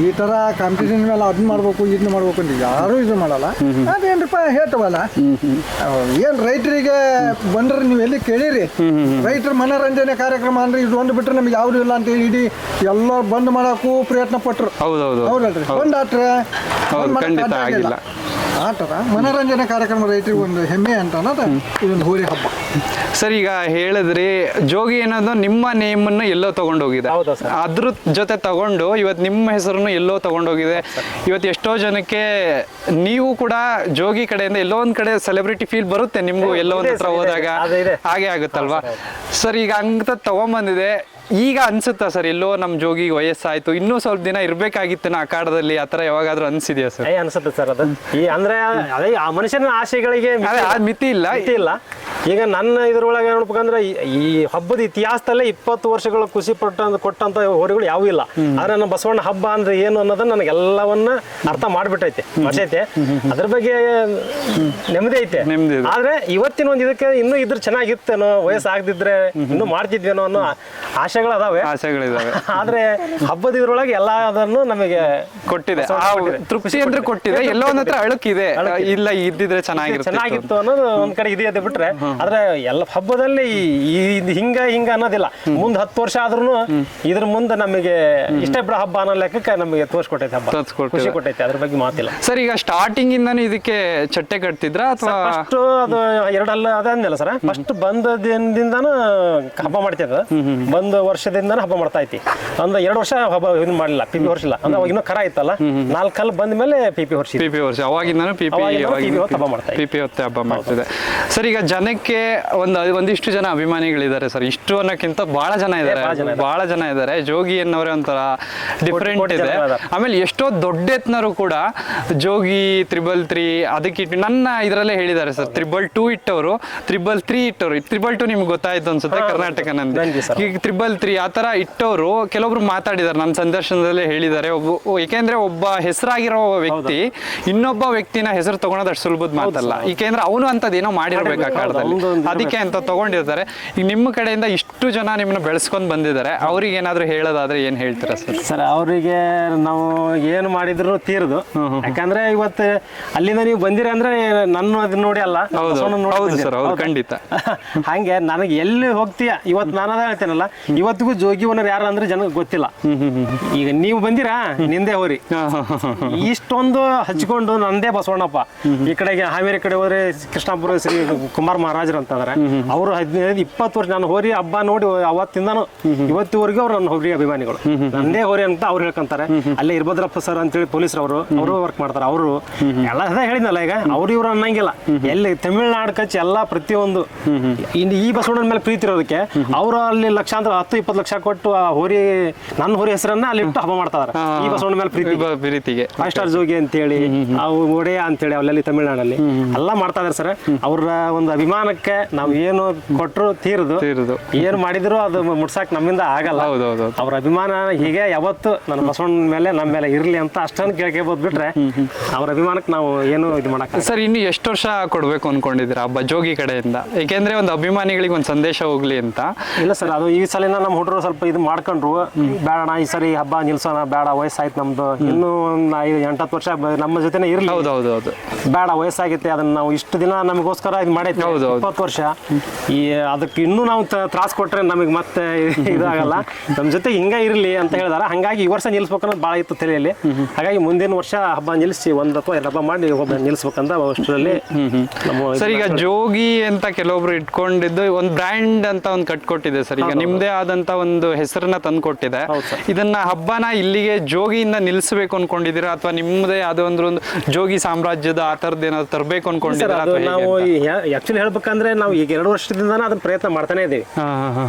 ಈ ತರ ಕಾಂಪಿಟೇಷನ್ ಮೇಲೆ ಅದನ್ನ ಮಾಡ್ಬೇಕು ಇದನ್ನ ಮಾಡ್ಬೇಕು ಅಂತ ಯಾರು ಇದು ಮಾಡಲ್ಲ. ಅದೇನ್ರಪ್ಪ ಹೇಳ್ತವಲ್ಲ, ಏನ್ ರೈತರಿಗೆ ಬಂದ್ರೆ ನೀವು ಎಲ್ಲಿ ಕೇಳಿರಿ, ರೈತರ ಮನೋರಂಜನೆ ಕಾರ್ಯಕ್ರಮ ಅಂದ್ರೆ ಇದೊಂದು ಬಿಟ್ರೆ ನಮ್ಗೆ ಯಾವ್ದು ಇಲ್ಲ ಅಂತ ಇಡೀ ಎಲ್ಲ ಬಂದ್ ಮಾಡಕ್ಕೂ ಪ್ರಯತ್ನ ಪಟ್ರು. ಹೌದಲ್ರಿ? ಬಂದ್ ಆಟ್ರ ಆ ಥರ ಮನೋರಂಜನೆ ಕಾರ್ಯಕ್ರಮ ರೈತರಿಗೆ ಒಂದು ಹೆಮ್ಮೆ ಅಂತ ಅನ್ನೋದು ಇದೊಂದು ಹೋರಿ ಹಬ್ಬ. ಸರ್, ಈಗ ಹೇಳಿದ್ರಿ ಜೋಗಿ ಅನ್ನೋದು ನಿಮ್ಮ ನೇಮನ್ನು ಎಲ್ಲೋ ತಗೊಂಡೋಗಿದೆ, ಅದ್ರ ಜೊತೆ ತಗೊಂಡು ಇವತ್ತು ನಿಮ್ಮ ಹೆಸರನ್ನು ಎಲ್ಲೋ ತಗೊಂಡೋಗಿದೆ. ಇವತ್ತು ಎಷ್ಟೋ ಜನಕ್ಕೆ ನೀವು ಕೂಡ ಜೋಗಿ ಕಡೆಯಿಂದ ಎಲ್ಲೋ ಒಂದ್ ಕಡೆ ಸೆಲೆಬ್ರಿಟಿ ಫೀಲ್ ಬರುತ್ತೆ ನಿಮ್ಗೂ, ಎಲ್ಲೋ ಒಂದ್ ಹತ್ರ ಹೋದಾಗ ಹಾಗೆ ಆಗುತ್ತಲ್ವಾ ಸರ್? ಈಗ ಹಂಗ ತಗೊಂಬಂದಿದೆ, ಈಗ ಅನ್ಸುತ್ತಾ ಸರ್ ಎಲ್ಲೋ ನಮ್ ಜೋಗಿಗೆ ವಯಸ್ಸಾಯ್ತು, ಇನ್ನೂ ಸ್ವಲ್ಪ ದಿನ ಇರ್ಬೇಕಾಗಿತ್ತು ನಾ ಅಖಾಡದಲ್ಲಿ, ಆತರ ಯಾವಾಗಾದ್ರೂ ಅನ್ಸಿದ್ಯಾ ಸರ್? ಅನ್ಸುತ್ತೆ ಸರ್ ಅದು. ಅಂದ್ರೆ ಅದೇ ಆ ಮನುಷ್ಯನ ಆಸೆಗಳಿಗೆ ಮಿತಿ ಇಲ್ಲ. ಈಗ ನನ್ನ ಇದ್ರೊಳಗೆ ನೋಡ್ಬೇಕಂದ್ರೆ ಈ ಹಬ್ಬದ ಇತಿಹಾಸದಲ್ಲೇ 20 ವರ್ಷಗಳ ಖುಷಿ ಕೊಟ್ಟಂತ ಹೋರಿಗಳು ಯಾವೂ ಇಲ್ಲ. ಆದ್ರೆ ನಮ್ಮ ಬಸವಣ್ಣ ಹಬ್ಬ ಅಂದ್ರೆ ಏನು ಅನ್ನೋದನ್ನ ನನಗೆಲ್ಲವನ್ನ ಅರ್ಥ ಮಾಡ್ಬಿಟ್ಟೈತೆ, ವರ್ಷೈತೆ, ಅದ್ರ ಬಗ್ಗೆ ನೆಮ್ಮದಿ ಐತೆ. ಆದ್ರೆ ಇವತ್ತಿನ ಒಂದು ಇದಕ್ಕೆ ಇನ್ನೂ ಇದ್ರ ಚೆನ್ನಾಗಿತ್ತೇನೋ, ವಯಸ್ಸಾಗದಿದ್ರೆ ಇನ್ನೂ ಮಾಡ್ತಿದ್ವೇನೋ ಅನ್ನೋ ಆಸೆಗಳಿದಾವೆ. ಆದ್ರೆ ಹಬ್ಬದ ಇದ್ರೊಳಗೆ ಎಲ್ಲ ಅದನ್ನು ನಮಗೆ ಕೊಟ್ಟಿದೆ, ತೃಪ್ತಿ ಅಂದ್ರೆ ಕೊಟ್ಟಿದೆ, ಎಲ್ಲೋ ಒಂದ್ ಹತ್ರ ಅಳುಕಿದೆ, ಇಲ್ಲ ಇದ್ದಿದ್ರೆ ಚೆನ್ನಾಗಿತ್ತು ಅನ್ನೋದು ಒಂದ್ ಕಡೆ ಇದೆ ಬಿಟ್ರೆ. ಆದ್ರೆ ಎಲ್ಲ ಹಬ್ಬದಲ್ಲಿ ಹಿಂಗ ಅನ್ನೋದಿಲ್ಲ. ಮುಂದ್ 10 ವರ್ಷ ಆದ್ರೂ ಇದ್ರ ಮುಂದೆ ನಮಗೆ ಇಷ್ಟ ಬಿಡ ಹಬ್ಬ ಅನ್ನೋ ಲೆಕ್ಕಕ್ಕೆ ನಮಗೆ ತೋರ್ಸ್ಕೊಟ್ಟೈತೆ, ಹಬ್ಬ ಖುಷಿ ಕೊಟ್ಟೈತೆ, ಅದ್ರ ಬಗ್ಗೆ ಮಾತಿಲ್ಲ ಸರ್. ಈಗ ಸ್ಟಾರ್ಟಿಂಗ್ ಇಂದಾನು ಇದಕ್ಕೆ ಚಟ್ಟೆ ಕಟ್ತಿದ್ರ ಅಥವಾ ಫಸ್ಟ್ ಅದು 2 ಅಲ್ಲ ಅದಂದಿಲ್ಲ ಸರ್? ಫಸ್ಟ್ ಬಂದ ದಿನದಿಂದಾನು ಹಬ್ಬ ಮಾಡ್ತಿದ್ದ, ಒಂದು ವರ್ಷದಿಂದಾನು ಹಬ್ಬ ಮಾಡ್ತಾ ಐತಿ. ಒಂದು 2 ವರ್ಷ ಹಬ್ಬ ಇದು ಮಾಡಲಿಲ್ಲ, ಪಿಪಿ ಹೊರ್ಸಿಲ್ಲ. ಅಂದ್ರೆ ಅವಾಗ ಇನ್ನೂ ಕರ ಐತಲ್ಲ, 4 ಕಲ್ಲು ಬಂದ ಮೇಲೆ ಪಿಪಿ ಹೊರ್ಸಿ, ಅವಾಗಿಂದಾನು ಪಿಪಿ ಹೊತ್ತೆ ಹಬ್ಬ ಮಾಡ್ತಿದೆ ಸರ್. ಈಗ ಜನಕ್ಕೆ ಒಂದಿಷ್ಟು ಜನ ಅಭಿಮಾನಿಗಳಿದ್ದಾರೆ ಸರ್, ಇಷ್ಟು ಅನ್ನೋಕ್ಕಿಂತ ಬಹಳ ಜನ ಇದ್ದಾರೆ. ಜೋಗಿ ಅನ್ನೋರೇ ಒಂಥರ ಡಿಫ್ರೆಂಟ್ ಇದೆ. ಆಮೇಲೆ ಎಷ್ಟೋ ದೊಡ್ಡ ಎತ್ನರು ಕೂಡ ಜೋಗಿ 333 ಅದಕ್ಕೆ ನನ್ನ ಇದರಲ್ಲೇ ಹೇಳಿದ್ದಾರೆ ಸರ್. 222 ಇಟ್ಟವರು, 333 ಇಟ್ಟವರು. 222 ನಿಮ್ಗೆ ಗೊತ್ತಾಯ್ತು ಅನ್ಸುತ್ತೆ, ಕರ್ನಾಟಕ ನಂದು. ಈಗ 333 ಆ ತರ ಇಟ್ಟವರು ಕೆಲವೊಬ್ರು ಮಾತಾಡಿದ್ದಾರೆ, ನನ್ನ ಸಂದರ್ಶನದಲ್ಲೇ ಹೇಳಿದ್ದಾರೆ. ಏಕೆಂದ್ರೆ ಒಬ್ಬ ಹೆಸರಾಗಿರೋ ವ್ಯಕ್ತಿ ಇನ್ನೊಬ್ಬ ವ್ಯಕ್ತಿನ ಹೆಸರು ತಗೊಳೋದು ಅಷ್ಟು ಸುಲಭದ ಮಾತಲ್ಲ. ಏಕೆಂದ್ರೆ ಅವನು ಅಂತದೇನೋ ಮಾಡಿರ್ಬೇಕು ಆ ಕಾಲದಲ್ಲಿ, ಅದಕ್ಕೆ ಅಂತ ತಗೊಂಡಿರ್ತಾರೆ. ಈಗ ನಿಮ್ಮ ಕಡೆಯಿಂದ ಇಷ್ಟು ಜನ ನಿಮ್ಮನ್ನ ಬೆಳೆಸ್ಕೊಂಡ್ ಬಂದಿದ್ದಾರೆ, ಅವ್ರಿಗೆ ಏನಾದ್ರು ಹೇಳೋದಾದ್ರೆ ಏನ್ ಹೇಳ್ತೀರಾ ಸರ್? ಸರ್, ಅವರಿಗೆ ನಾವು ಏನು ಮಾಡಿದ್ರು ತೀರ್ದು. ಯಾಕಂದ್ರೆ ಇವತ್ತು ಅಲ್ಲಿಂದ ನೀವು ಬಂದಿರಿ ಅಂದ್ರೆ ನನ್ನ ಅದನ್ನ ನೋಡಿ ಅಲ್ಲ, ಖಂಡಿತ. ಹಂಗೆ ನನಗೆ ಎಲ್ಲಿ ಹೋಗ್ತೀಯ ಇವತ್ತು ನಾನು ಅದ ಹೇಳ್ತೇನಲ್ಲ, ಇವತ್ತಿಗೂ ಜೋಗಿ ಓನರ್ ಯಾರು ಅಂದ್ರೆ ಜನಕ್ಕೆ ಗೊತ್ತಿಲ್ಲ. ಈಗ ನೀವು ಬಂದಿರಾ, ನಿಂದೆ ಹೋರಿ ಇಷ್ಟೊಂದು ಹಚ್ಕೊಂಡು ನಂದೇ ಬಸವಣ್ಣಪ್ಪ. ಈ ಕಡೆಗೆ ಹಾವೇರಿ ಕಡೆ ಹೋದ್ರೆ ಕೃಷ್ಣಾಪುರ ಶ್ರೀ ಕುಮಾರ್ ಮಹಾರಾಜರು ಅಂತಂದ್ರೆ ಅವರು 15-20 ವರ್ಷ ನಾನು ಹೋರಿ ಹಬ್ಬ ನೋಡಿ ಅವತ್ತಿಂದಾನು ಇವತ್ತಿವರೆಗೂ ಅವ್ರು ನನ್ನ ಹೋರಿ ಅಭಿಮಾನಿಗಳು. ನಂದೇ ಹೋರಿ ಅಂತ ಅವ್ರು ಹೇಳ್ಕೊಂತಾರೆ. ಅಲ್ಲೇ ಇರ್ಭದ್ರಪ್ಪ ಸರ್ ಅಂತೇಳಿ ಪೊಲೀಸರವರು, ಅವರು ವರ್ಕ್ ಮಾಡ್ತಾರೆ. ಅವರು ಎಲ್ಲ ಹೇಳಿದ್ನಲ್ಲ, ಈಗ ಅವ್ರು ಇವ್ರು ಅನ್ನಂಗಿಲ್ಲ. ಎಲ್ಲಿ ತಮಿಳ್ನಾಡು ಕಚ್ಚಿ ಎಲ್ಲ ಪ್ರತಿಯೊಂದು ಈ ಬಸವಣ್ಣನ ಮೇಲೆ ಪ್ರೀತಿ ಇರೋದಕ್ಕೆ ಅವರು ಅಲ್ಲಿ ಲಕ್ಷಾಂತರ 10-20 ಲಕ್ಷ ಕೊಟ್ಟು ಆ ಹೋರಿ, ನನ್ನ ಹೋರಿ ಹೆಸರನ್ನ ಅಲ್ಲಿ ಇಟ್ಟು ಹಬ್ಬ ಮಾಡ್ತಾ ಇದಾರೆ. ಈ ಬಸವಣ್ಣನ ಮೇಲೆ ಪ್ರೀತಿಗೆ 5 ಸ್ಟಾರ್ ಜೋಗಿ ಅಂತೇಳಿ, ಅವು ಒಡೆಯ ಅಂತೇಳಿ ಅಲ್ಲೆಲ್ಲಿ ತಮಿಳ್ನಾಡಲ್ಲಿ ಎಲ್ಲ ಮಾಡ್ತಾ ಇದಾರೆ ಸರ್. ಅವ್ರ ಒಂದು ಅಭಿಮಾನಕ್ಕೆ ನಾವು ಏನು ಕೊಟ್ಟರು ತೀರದು, ಏನು ಮಾಡಿದ್ರು ಅದು ಮುಟ್ಸಾಕ್ ನಮ್ಮಿಂದ ಆಗಲ್ಲ. ಅವ್ರ ಅಭಿಮಾನ ಹೀಗೆ ಯಾವತ್ತು ನನ್ನ ಬಸವಣ್ಣನ ಮೇಲೆ ನಮ್ಮ ಮೇಲೆ ಇರ್ಲಿ ಅಂತ ಅಷ್ಟನ್ನು ಕೇಳ್ಕೋಬಹುದು ಬಿಟ್ರೆ ಅವ್ರ ಅಭಿಮಾನಕ್ಕೆ ನಾವು ಏನು ಇದು ಮಾಡಕ್ ಸರ್. ಇನ್ನು ಎಷ್ಟು ವರ್ಷ ಕೊಡ್ಬೇಕು ಅನ್ಕೊಂಡಿದ್ದೀರಾ ಹಬ್ಬ ಜೋಗಿ ಕಡೆಯಿಂದ? ಏಕೆಂದ್ರೆ ಒಂದು ಅಭಿಮಾನಿಗಳಿಗೆ ಒಂದು ಸಂದೇಶ ಹೋಗ್ಲಿ ಅಂತ. ಇಲ್ಲ ಸರ್, ಅದು ಈ ಸಲಿನ ನಮ್ಮ ಹುಡುಗರು ಸ್ವಲ್ಪ ಇದು ಮಾಡ್ಕೊಂಡ್ರು, ಬೇಡ ಈ ಸರಿ ಹಬ್ಬ ನಿಲ್ಸೋಣ, ಬೇಡ ವಯಸ್ಸಾಯ್ತು ನಮ್ದು, ಇನ್ನೂ ಒಂದು 5-8 ವರ್ಷ ನಮ್ಮ ಜೊತೆನೆ ಇರ್ಲಿ, ಹೌದು ಬೇಡ ವಯಸ್ಸಾಗೈತೆ ಅದನ್ನ ನಾವು ಇಷ್ಟು ದಿನ ನಮಗೋಸ್ಕರ ಇದು ಮಾಡೈತಿ 20 ವರ್ಷ ಈ ಅದಕ್ಕೆ ಇನ್ನೂ ನಾವು ತ್ರಾಸ ಕೊಟ್ರೆ ನಮಗೆ ಮತ್ತೆ ಇದಾಗಲ್ಲ, ನಮ್ಮ ಜೊತೆ ಹಿಂಗೆ ಇರಲಿ ಅಂತ ಹೇಳಿದಾರ. ಹಂಗಾಗಿ ಈ ವರ್ಷ ನಿಲ್ಲಿಸ್ಬೇಕನ್ನೋದು ಭಾಳ ಇತ್ತು ತಲೆಯಲ್ಲಿ. ಹಾಗಾಗಿ ಮುಂದಿನ ವರ್ಷ ಹಬ್ಬ ನಿಲ್ಲಿಸಿ 1 ಅಥವಾ 2 ಹಬ್ಬ ಮಾಡಿ ನಿಲ್ಲಿಸ್ಬೇಕಂತ ಅಷ್ಟರಲ್ಲಿ ಸರ್. ಈಗ ಜೋಗಿ ಅಂತ ಕೆಲವೊಬ್ರು ಇಟ್ಕೊಂಡಿದ್ದು ಒಂದು ಬ್ರ್ಯಾಂಡ್ ಅಂತ ಒಂದು ಕಟ್ಕೊಟ್ಟಿದೆ ಸರ್. ಈಗ ನಿಮ್ದೇ ಆದಂತ ಒಂದು ಹೆಸರನ್ನ ತಂದ್ಕೊಟ್ಟಿದೆ. ಇದನ್ನ ಹಬ್ಬನ ಇಲ್ಲಿಗೆ ಜೋಗಿಯಿಂದ ನಿಲ್ಲಿಸಬೇಕು ಅನ್ಕೊಂಡಿದ್ದೀರಾ ಅಥವಾ ನಿಮ್ಮದೇ ಆದ ಒಂದು ಜೋಗಿ ಸಾಮ್ರಾಜ್ಯದ ಆ ಥರದ್ದು ಏನಾದ್ರು ತರಬೇಕು ಅನ್ಕೊಂಡಿದ್ದೀರಾ? ನಾವು ಆಕ್ಚುಲಿ ಹೇಳ್ಬೇಕಂದ್ರೆ ನಾವು ಈಗ 2 ವರ್ಷದಿಂದ ಅದನ್ನ ಪ್ರಯತ್ನ ಮಾಡ್ತಾನೆ ಇದೀವಿ.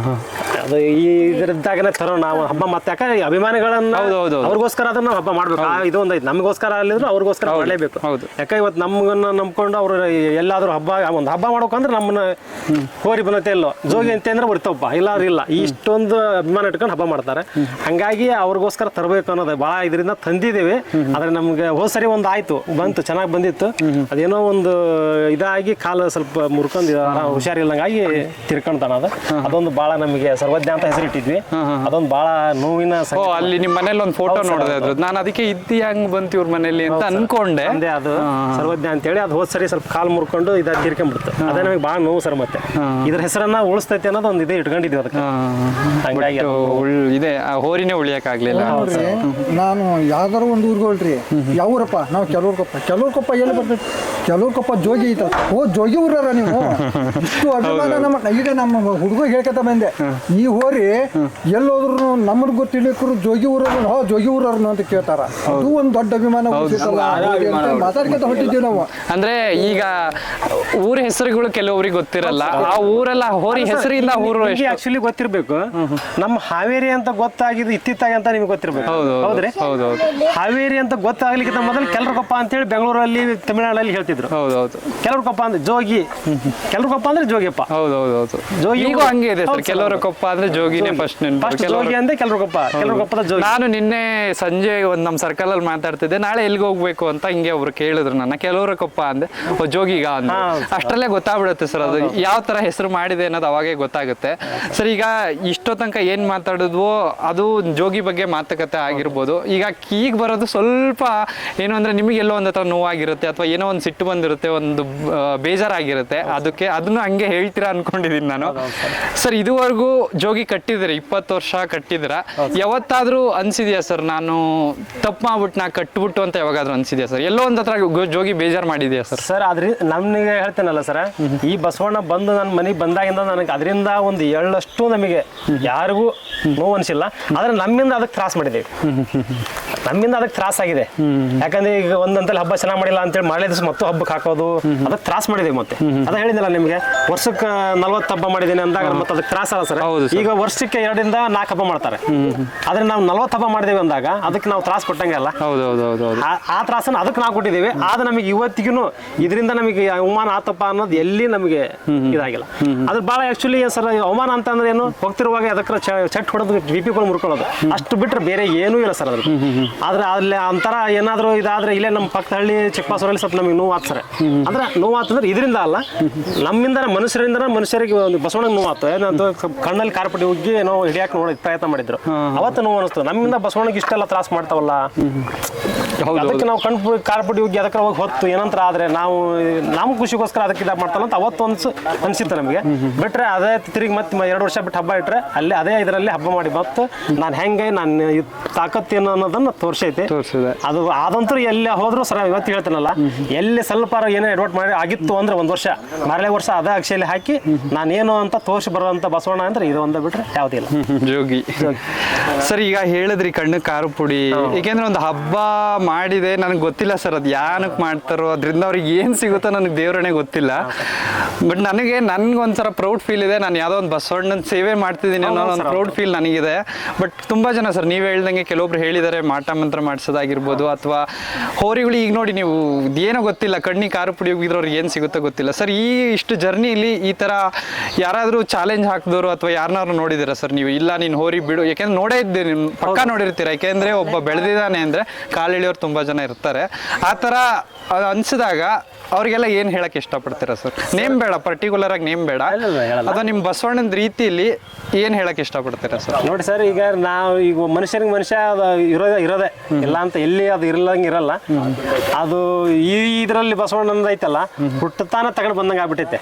ಅದು ಈ ಇದರದ್ದಾಗನೇ ತರೋ ನಾವು ಹಬ್ಬ ಮತ್ತೆ ಯಾಕೆ ಅಭಿಮಾನಿಗಳನ್ನ ಅವ್ರಿಗೋಸ್ಕರ ಅದನ್ನ ನಾವು ಹಬ್ಬ ಮಾಡ್ಬೇಕು. ಇದು ಒಂದು ಐತೆ ನಮಗೋಸ್ಕರ ಅಲ್ಲಿದ್ರು ಅವ್ರಿಗೋಸ್ಕರ ಮಾಡಲೇಬೇಕು. ಯಾಕೆ ಇವತ್ತು ನಮ್ಗನ್ನ ನಂಬ್ಕೊಂಡು ಅವ್ರು ಎಲ್ಲಾದ್ರೂ ಒಂದು ಹಬ್ಬ ಮಾಡ್ಬೇಕಂದ್ರೆ ನಮ್ಮನ್ನ ಹೋರಿ ಬಂದತೆ ಎಲ್ಲೋ ಜೋಗಿ ಅಂತ ಅಂದ್ರೆ ಬರ್ತಪ್ಪ ಇಲ್ಲಾದ್ರೂ ಇಲ್ಲ ಇಷ್ಟೊಂದು ಅಭಿಮಾನ ಇಟ್ಕೊಂಡು ಹಬ್ಬ ಮಾಡ್ತಾರೆ. ಹಂಗಾಗಿ ಅವ್ರಿಗೋಸ್ಕರ ತರಬೇಕು ಅನ್ನೋದು ಭಾಳ ಇದರಿಂದ ತಂದಿದ್ದೇವೆ. ಆದ್ರೆ ನಮ್ಗೆ ಹೋದ್ ಸರಿ ಒಂದು ಆಯ್ತು ಬಂತು, ಚೆನ್ನಾಗಿ ಬಂದಿತ್ತು. ಅದೇನೋ ಒಂದು ಇದಾಗಿ ಕಾಲು ಸ್ವಲ್ಪ ಮುರ್ಕೊಂಡು ಹುಷಾರಿಲ್ಲಂಗಾಗಿ ತಿರ್ಕೊಂತಾನ ಅದೊಂದು ಭಾಳ ನಮಗೆ ಸರ್ವಜ್ಞ ಅಂತ ಹೆಸರಿಟ್ಟಿದ್ವಿ. ಅದೊಂದು ಭಾಳ ನೋವಿನ ಅಲ್ಲಿ ನಿಮ್ಮ ಮನೇಲಿ ಒಂದು ಫೋಟೋ ನೋಡಿದೆ ಅದ್ರದ್ದು. ನಾನು ಅದಕ್ಕೆ ಇದ್ದಿ ಹಂಗ್ ಬಂತು ಇವ್ರ ಮನೇಲಿ ಅಂತ ಅನ್ಕೊಂಡೆ. ಅದು ಸರ್ವಜ್ಞ ಅಂತೇಳಿ ಅದು ಹೋದ್ ಸರಿ ಸ್ವಲ್ಪ ಕಾಲು ಮುರ್ಕೊಂಡು ಇದ ತಿರ್ಕೊಂಡ್ಬಿಡ್ತು. ಅದೇ ನಮಗೆ ಭಾಳ ನೋವು ಸರ್. ಮತ್ತೆ ಇದ್ರ ಹೆಸರನ್ನ ಉಳಿಸ್ತೈತಿ ಅನ್ನೋದು ಒಂದು ಇದೆ ಇಟ್ಕೊಂಡಿದ್ವಿ ಅದಕ್ಕೆ. ಹಂಗಾಗಿ ಇದೆ ಹೋರಿನೇ ಉಳಿಯಕ್ಕಾಗ್ಲಿಲ್ಲ. ನಾನು ಯಾವ್ದಾರು ಒಂದು ಊರ್ಗೆ ಹೊಳ್ರಿ ಯಾವೂರಪ್ಪ ನಾವು ಕೆಲವ್ರಕೊಪ್ಪ ಎಲ್ಲಿ ಬರ್ತೈತಿ? ಕೆಲವ್ರಕೊಪ್ಪ ಜೋಗಿ ಐತ. ಓ ಜೋಗಿ ಊರಾರ ನೀವು? ಇಷ್ಟು ಅಭಿಮಾನ ನಮ್ಮ ಈಗ ನಮ್ಮ ಹುಡುಗ ಹೇಳ್ಕೊತ ಬಂದೆ. ಈ ಹೋರಿ ಎಲ್ಲೋದ್ರು ನಮ್ಮನ್ ಗೊತ್ತಿಲ್ಲಕ್ರು ಜೋಗಿ ಊರವ್ರು ಜೋಗಿ ಊರವ್ರು ಅಂತ ಕೇಳ್ತಾರ. ಅದು ಒಂದು ದೊಡ್ಡ ಅಭಿಮಾನ ಮಾತಾಡ್ಕೊತ ಹೊಟ್ಟಿದ್ದೀವಿ ನಾವು. ಅಂದ್ರೆ ಈಗ ಊರ ಹೆಸರುಗಳು ಕೆಲವರಿಗೆ ಗೊತ್ತಿರಲ್ಲ. ಆ ಊರೆಲ್ಲ ಹೋರಿ ಹೆಸರಿಂದ ಊರು ಆಕ್ಚುಲಿ ಗೊತ್ತಿರ್ಬೇಕು. ನಮ್ಮ ಹಾವೇರಿ ಅಂತ ಗೊತ್ತಾಗಿದ್ದು ಇತ್ತಿತ್ತಾಗಿ ಅಂತ ನಿಮ್ಗೆ ಗೊತ್ತಿರ್ಬೇಕು. ಹೌದ್ರಿ? ಹಾವೇರಿ ಅಂತ ಗೊತ್ತಾಗ್ಲಿಕ್ಕಿಂತ ಮೊದಲು ಕೆಲವ್ರಕೊಪ್ಪ ಅಂತ ಹೇಳಿ ಬೆಂಗಳೂರಲ್ಲಿ ತಮಿಳ್ನಾಡಲ್ಲಿ ಹೇಳ್ತಿದ್ರು. ಕೆಲವ್ರಕೊಪ್ಪ ಅಂದ್ರೆ ಜೋಗಿ, ಕೆಲವ್ರಕೊಪ್ಪ ಅಂದ್ರೆ ಜೋಗಿಯಪ್ಪ. ಜೋಗಿ ಹಂಗೆ ಇದೆ ಸರ್. ಕೆಲವ್ರಕೊಪ್ಪ ಅಂದ್ರೆ ಜೋಗಿನೇ ಫಸ್ಟ್ ಜೋಗಿ ಅಂದ್ರೆ ಕೆಲವ್ರಕೊಪ್ಪದ ಜೋಗಿ. ನಾನು ನಿನ್ನೆ ಸಂಜೆ ಒಂದು ನಮ್ಮ ಸರ್ಕಲ್ ಅಲ್ಲಿ ಮಾತಾಡ್ತಿದ್ದೆ, ನಾಳೆ ಎಲ್ಲಿಗೆ ಹೋಗ್ಬೇಕು ಅಂತ ಹಿಂಗೆ ಒಬ್ರು ಕೇಳಿದ್ರು ನನ್ನ. ಕೆಲವ್ರಕೊಪ್ಪ ಅಂದೆ ಜೋಗಿಗ ಅಂದ. ಅಷ್ಟರಲ್ಲೇ ಗೊತ್ತಾಗ್ಬಿಡುತ್ತೆ ಸರ್ ಅದು ಯಾವ ತರ ಹೆಸರು ಮಾಡಿದೆ ಅನ್ನೋದು ಅವಾಗೇ ಗೊತ್ತಾಗುತ್ತೆ ಸರ್. ಈಗ ಇಷ್ಟೋ ತನಕ ಏನ್ ಮಾತಾಡಿದ್ವೋ ಅದು ಜೋಗಿ ಬಗ್ಗೆ ಮಾತುಕತೆ ಆಗಿರ್ಬೋದು. ಈಗ ಬರೋದು ಸ್ವಲ್ಪ ಏನು ಅಂದ್ರೆ ನಿಮಗೆ ಎಲ್ಲೋ ಒಂದ್ ಹತ್ರ ನೋವಾಗಿರುತ್ತೆ ಅಥವಾ ಏನೋ ಒಂದು ಸಿಟ್ಟು ಬಂದಿರುತ್ತೆ, ಒಂದು ಬೇಜಾರಾಗಿರುತ್ತೆ. ಅದನ್ನು ಹಂಗೆ ಹೇಳ್ತೀರಾ ಅನ್ಕೊಂಡಿದೀನಿ ನಾನು ಸರ್. ಇದುವರೆಗೂ ಜೋಗಿ ಕಟ್ಟಿದಿರ 20 ವರ್ಷ ಕಟ್ಟಿದಿರ, ಯಾವತ್ತಾದ್ರೂ ಅನ್ಸಿದ್ಯಾ ಸರ್ ನಾನು ತಪ್ಪು ಮಾಡ್ಬಿಟ್ಟು ನಾ ಕಟ್ಬಿಟ್ಟು ಅಂತ ಯಾವಾಗಾದ್ರೂ ಅನ್ಸಿದ್ಯಾ ಸರ್? ಎಲ್ಲೋ ಒಂದ್ ಹತ್ರ ಜೋಗಿ ಬೇಜಾರ್ ಮಾಡಿದ್ಯಾ ಸರ್? ಸರ್ ನಮ್ಗೆ ಹೇಳ್ತೇನಲ್ಲ ಸರ್, ಈ ಬಸವಣ್ಣ ಬಂದು ನನ್ನ ಮನೆಗೆ ಬಂದಾಗಿಂದ ನನಗೆ ಅದರಿಂದ ಒಂದು ಎಳ್ಳಷ್ಟು ನಮಗೆ ಯಾರಿಗೂ ನೋವು ಅನ್ಸಿಲ್ಲ. ಆದ್ರೆ ನಮ್ಮಿಂದ ಅದಕ್ಕೆ ತ್ರಾಸ ಮಾಡಿದ್ದೇವೆ. ನಮ್ಮಿಂದ ಅದಕ್ಕೆ ತ್ರಾಸ ಆಗಿದೆ. ಯಾಕಂದ್ರೆ ಈಗ ಒಂದಂತಲ್ಲಿ ಹಬ್ಬ ಚೆನ್ನಾಗಿ ಮಾಡಿಲ್ಲ ಅಂತೇಳಿ ಮಾಡಲೇ ದಿವಸ ಮತ್ತು ಹಬ್ಬಕ್ಕೆ ಹಾಕೋದು ಅದಕ್ಕೆ ತ್ರಾಸ ಮಾಡಿದ್ದೇವೆ. ಮತ್ತೆ ಅದ ಹೇಳಿದಿಲ್ಲ ನಿಮ್ಗೆ, ವರ್ಷಕ್ಕೆ 40 ಹಬ್ಬ ಮಾಡಿದ್ದೇನೆ ಅಂದಾಗ ಮತ್ತೆ ಅದಕ್ಕೆ ತ್ರಾಸ ಅಲ್ಲ ಸರ್. ಈಗ ವರ್ಷಕ್ಕೆ 2 ರಿಂದ 4 ಹಬ್ಬ ಮಾಡ್ತಾರೆ. ಆದ್ರೆ ನಾವು 40 ಹಬ್ಬ ಮಾಡಿದೇವೆ ಅಂದಾಗ ಅದಕ್ಕೆ ನಾವು ತ್ರಾಸ ಕೊಟ್ಟಂಗೆ ಅಲ್ಲ. ಆ ತ್ರಾಸನ ಅದಕ್ಕೆ ನಾವು ಕೊಟ್ಟಿದ್ದೇವೆ. ಆದ್ರೆ ನಮಗೆ ಇವತ್ತಿಗೂ ಇದರಿಂದ ನಮಗೆ ಅವಮಾನ ಆತಪ್ಪ ಅನ್ನೋದು ಎಲ್ಲಿ ನಮಗೆ ಇದಾಗಿಲ್ಲ. ಅದ್ರ ಭಾಳ ಆಕ್ಚುಲಿ ಸರ್ ಅವಮಾನ ಅಂತ ಅಂದ್ರೆ ಏನು, ಹೋಗ್ತಿರುವಾಗ ಅದಕ್ಕೆ ಚಟ್ ಹೊಡೆದು ಬಿಪಿಗಳು ಮುರ್ಕೊಳ್ಳೋದು ಅಷ್ಟು ಬಿಟ್ರೆ ಬೇರೆ ಏನೂ ಇಲ್ಲ ಸರ್ ಅದ್ರ. ಆದ್ರೆ ಅಲ್ಲಿ ಒಂಥರ ಏನಾದ್ರು ಇದಾದ್ರೆ ಇಲ್ಲೇ ನಮ್ಮ ಪಕ್ಕದ ಹಳ್ಳಿ ಚಿಕ್ಕಬಾಸೂರಲ್ಲಿ ಸ್ವಲ್ಪ ನಮಗೆ ನೋವು ಆಗ್ತಾರೆ. ಅಂದ್ರೆ ನೋವು ಆತಂದ್ರೆ ಇದರಿಂದ ಅಲ್ಲ, ನಮ್ಮಿಂದ ಮನುಷ್ಯರಿಗೆ ಒಂದು ಬಸವಣ್ಣಗೆ ನೋವು ಆಯ್ತು. ಏನಂತ ಕಣ್ಣಲ್ಲಿ ಕಾರ್ಪಟಿ ಉಗ್ಗಿ ಏನೋ ಹಿಡಿಯಾಕ ಪ್ರಯತ್ನ ಮಾಡಿದ್ರು, ಅವತ್ತು ನೋವು ಅನಿಸ್ತು. ನಮ್ಮಿಂದ ಬಸವಣ್ಣಗೆ ಇಷ್ಟೆಲ್ಲ ತ್ರಾಸ ಮಾಡ್ತಾವಲ್ಲ, ಅದಕ್ಕೆ ನಾವು ಕಣ್ಣು ಕಾರ್ಪಟಿ ಉಗ್ಗಿ ಅದಕ್ಕೆ ಹೋಗಿ ಹೊತ್ತು ಏನಂತರ ಆದ್ರೆ ನಾವು ಖುಷಿಗೋಸ್ಕರ ಅದಕ್ಕೆ ಇದಾಗ ಮಾಡ್ತಾರ ಅಂತ ಅವತ್ತು ಅನ್ಸಿತ್ತು ನಮಗೆ. ಬಿಟ್ರೆ ಅದೇ ತಿರುಗಿ ಮತ್ತೆ 2 ವರ್ಷ ಬಿಟ್ಟು ಹಬ್ಬ ಇಟ್ರೆ ಅಲ್ಲಿ ಅದೇ ಇದರಲ್ಲಿ ಹಬ್ಬ ಮಾಡಿ ಮತ್ತು ನಾನು ಹೆಂಗೆ ನಾನು ತಾಕತ್ತೇನು ಅನ್ನೋದನ್ನ ತೋರಿಸೈತೆ. ಅದು ಆದಂತೂ ಎಲ್ಲಿ ಹೋದ್ರು ಸರ್ ಇವತ್ತು ಹೇಳ್ತೇನಲ್ಲ, ಎಲ್ಲಿ ಸ್ವಲ್ಪ ಏನೋ ಎಡವಟ್ ಮಾಡಿ ಆಗಿತ್ತು ಅಂದ್ರೆ 1 ವರ್ಷ ಮಾರನೇ ವರ್ಷ ಅದೇ ಅಕ್ಷಯಲ್ಲಿ ಹಾಕಿ ನಾನೇನು ಅಂತ ತೋರಿಸಿ ಬರುವಂತ ಬಸವಣ್ಣ ಅಂದ್ರೆ ಇದು ಒಂದ ಬಿಟ್ರೆ ಯಾವುದಿಲ್ಲ. ಜೋಗಿ ಸರ್ ಈಗ ಹೇಳಿದ್ರಿ ಕಣ್ಣು ಖಾರ ಪುಡಿ, ಏಕೆಂದ್ರೆ ಒಂದು ಹಬ್ಬ ಮಾಡಿದೆ ನನಗೆ ಗೊತ್ತಿಲ್ಲ ಸರ್ ಅದು ಏನಕ್ಕೆ ಮಾಡ್ತಾರೋ ಅದರಿಂದ ಅವ್ರಿಗೆ ಏನು ಸಿಗುತ್ತೋ ನನಗೆ ದೇವರೇ ಗೊತ್ತಿಲ್ಲ. ಬಟ್ ನನ್ಗೊಂಥರ ಪ್ರೌಡ್ ಫೀಲ್ ಇದೆ. ನಾನು ಯಾವುದೋ ಒಂದು ಬಸವಣ್ಣನ ಸೇವೆ ಮಾಡ್ತಿದ್ದೀನಿ ಅನ್ನೋ ಒಂದು ಪ್ರೌಡ್ ಫೀಲ್ ನನಗಿದೆ. ಬಟ್ ತುಂಬಾ ಜನ ಸರ್ ನೀವು ಹೇಳ್ದಂಗೆ ಕೆಲವೊಬ್ರು ಹೇಳಿದ್ದಾರೆ ಮಾಟ ಮಂತ್ರ ಮಾಡಿಸೋದಾಗಿರ್ಬೋದು ಅಥವಾ ಹೋರಿಗಳು ಈಗ ನೋಡಿ ನೀವು ಏನೋ ಗೊತ್ತಿಲ್ಲ ಕಣ್ಣಿಗೆ ಖಾರ ಪುಡಿ ಹೋಗಿದ್ರವ್ರಿಗೆ ಏನು ಸಿಗುತ್ತೋ ಗೊತ್ತಿಲ್ಲ ಸರ್. ಇಷ್ಟು ಜರ್ನಿಲಿ ಈ ಥರ ಯಾರಾದರೂ ಚಾಲೆಂಜ್ ಹಾಕಿದವರು ಅಥವಾ ಯಾರನ್ನಾರು ನೋಡಿದ್ದೀರಾ ಸರ್ ನೀವು? ಇಲ್ಲ ನೀನು ಹೋರಿ ಬಿಡು, ಯಾಕೆಂದ್ರೆ ನೋಡೇ ಇದ್ದೀರಿ, ಪಕ್ಕ ನೋಡಿರ್ತೀರ. ಯಾಕೆಂದ್ರೆ ಒಬ್ಬ ಬೆಳೆದಿದ್ದಾನೆ ಅಂದ್ರೆ ಕಾಲಿಳಿಯೋರು ತುಂಬಾ ಜನ ಇರ್ತಾರೆ. ಆ ಥರ ಅನ್ಸಿದಾಗ ಅವ್ರಿಗೆಲ್ಲ ಏನು ಹೇಳಕ್ ಇಷ್ಟಪಡ್ತೀರಾ ಸರ್? ನೇಮ್ ಬೇಡ, ಪರ್ಟಿಕ್ಯುಲರ್ ಆಗಿ ನೇಮ್ ಬೇಡ, ಅಥವಾ ನಿಮ್ಮ ಬಸವಣ್ಣನ ರೀತಿಯಲ್ಲಿ ಏನು ಹೇಳಕ್ ಇಷ್ಟಪಡ್ತೀರಾ ಸರ್? ನೋಡಿ ಸರ್, ಈಗ ನಾವು ಈಗ ಮನುಷ್ಯನಿಗೆ ವರ್ಷ ಅದು ಇರೋದೆ ಇಲ್ಲ ಅಂತ ಎಲ್ಲಿ ಅದು ಇರಲ್ಲ ಅದು ಈ ಇದರಲ್ಲಿ ಬಸವಣ್ಣನ ಐತಲ್ಲ ಹುಟ್ಟತಾನ ತಗೊಂಡು ಬಂದಂಗೆ ಆಗ್ಬಿಟ್ಟೈತೆ.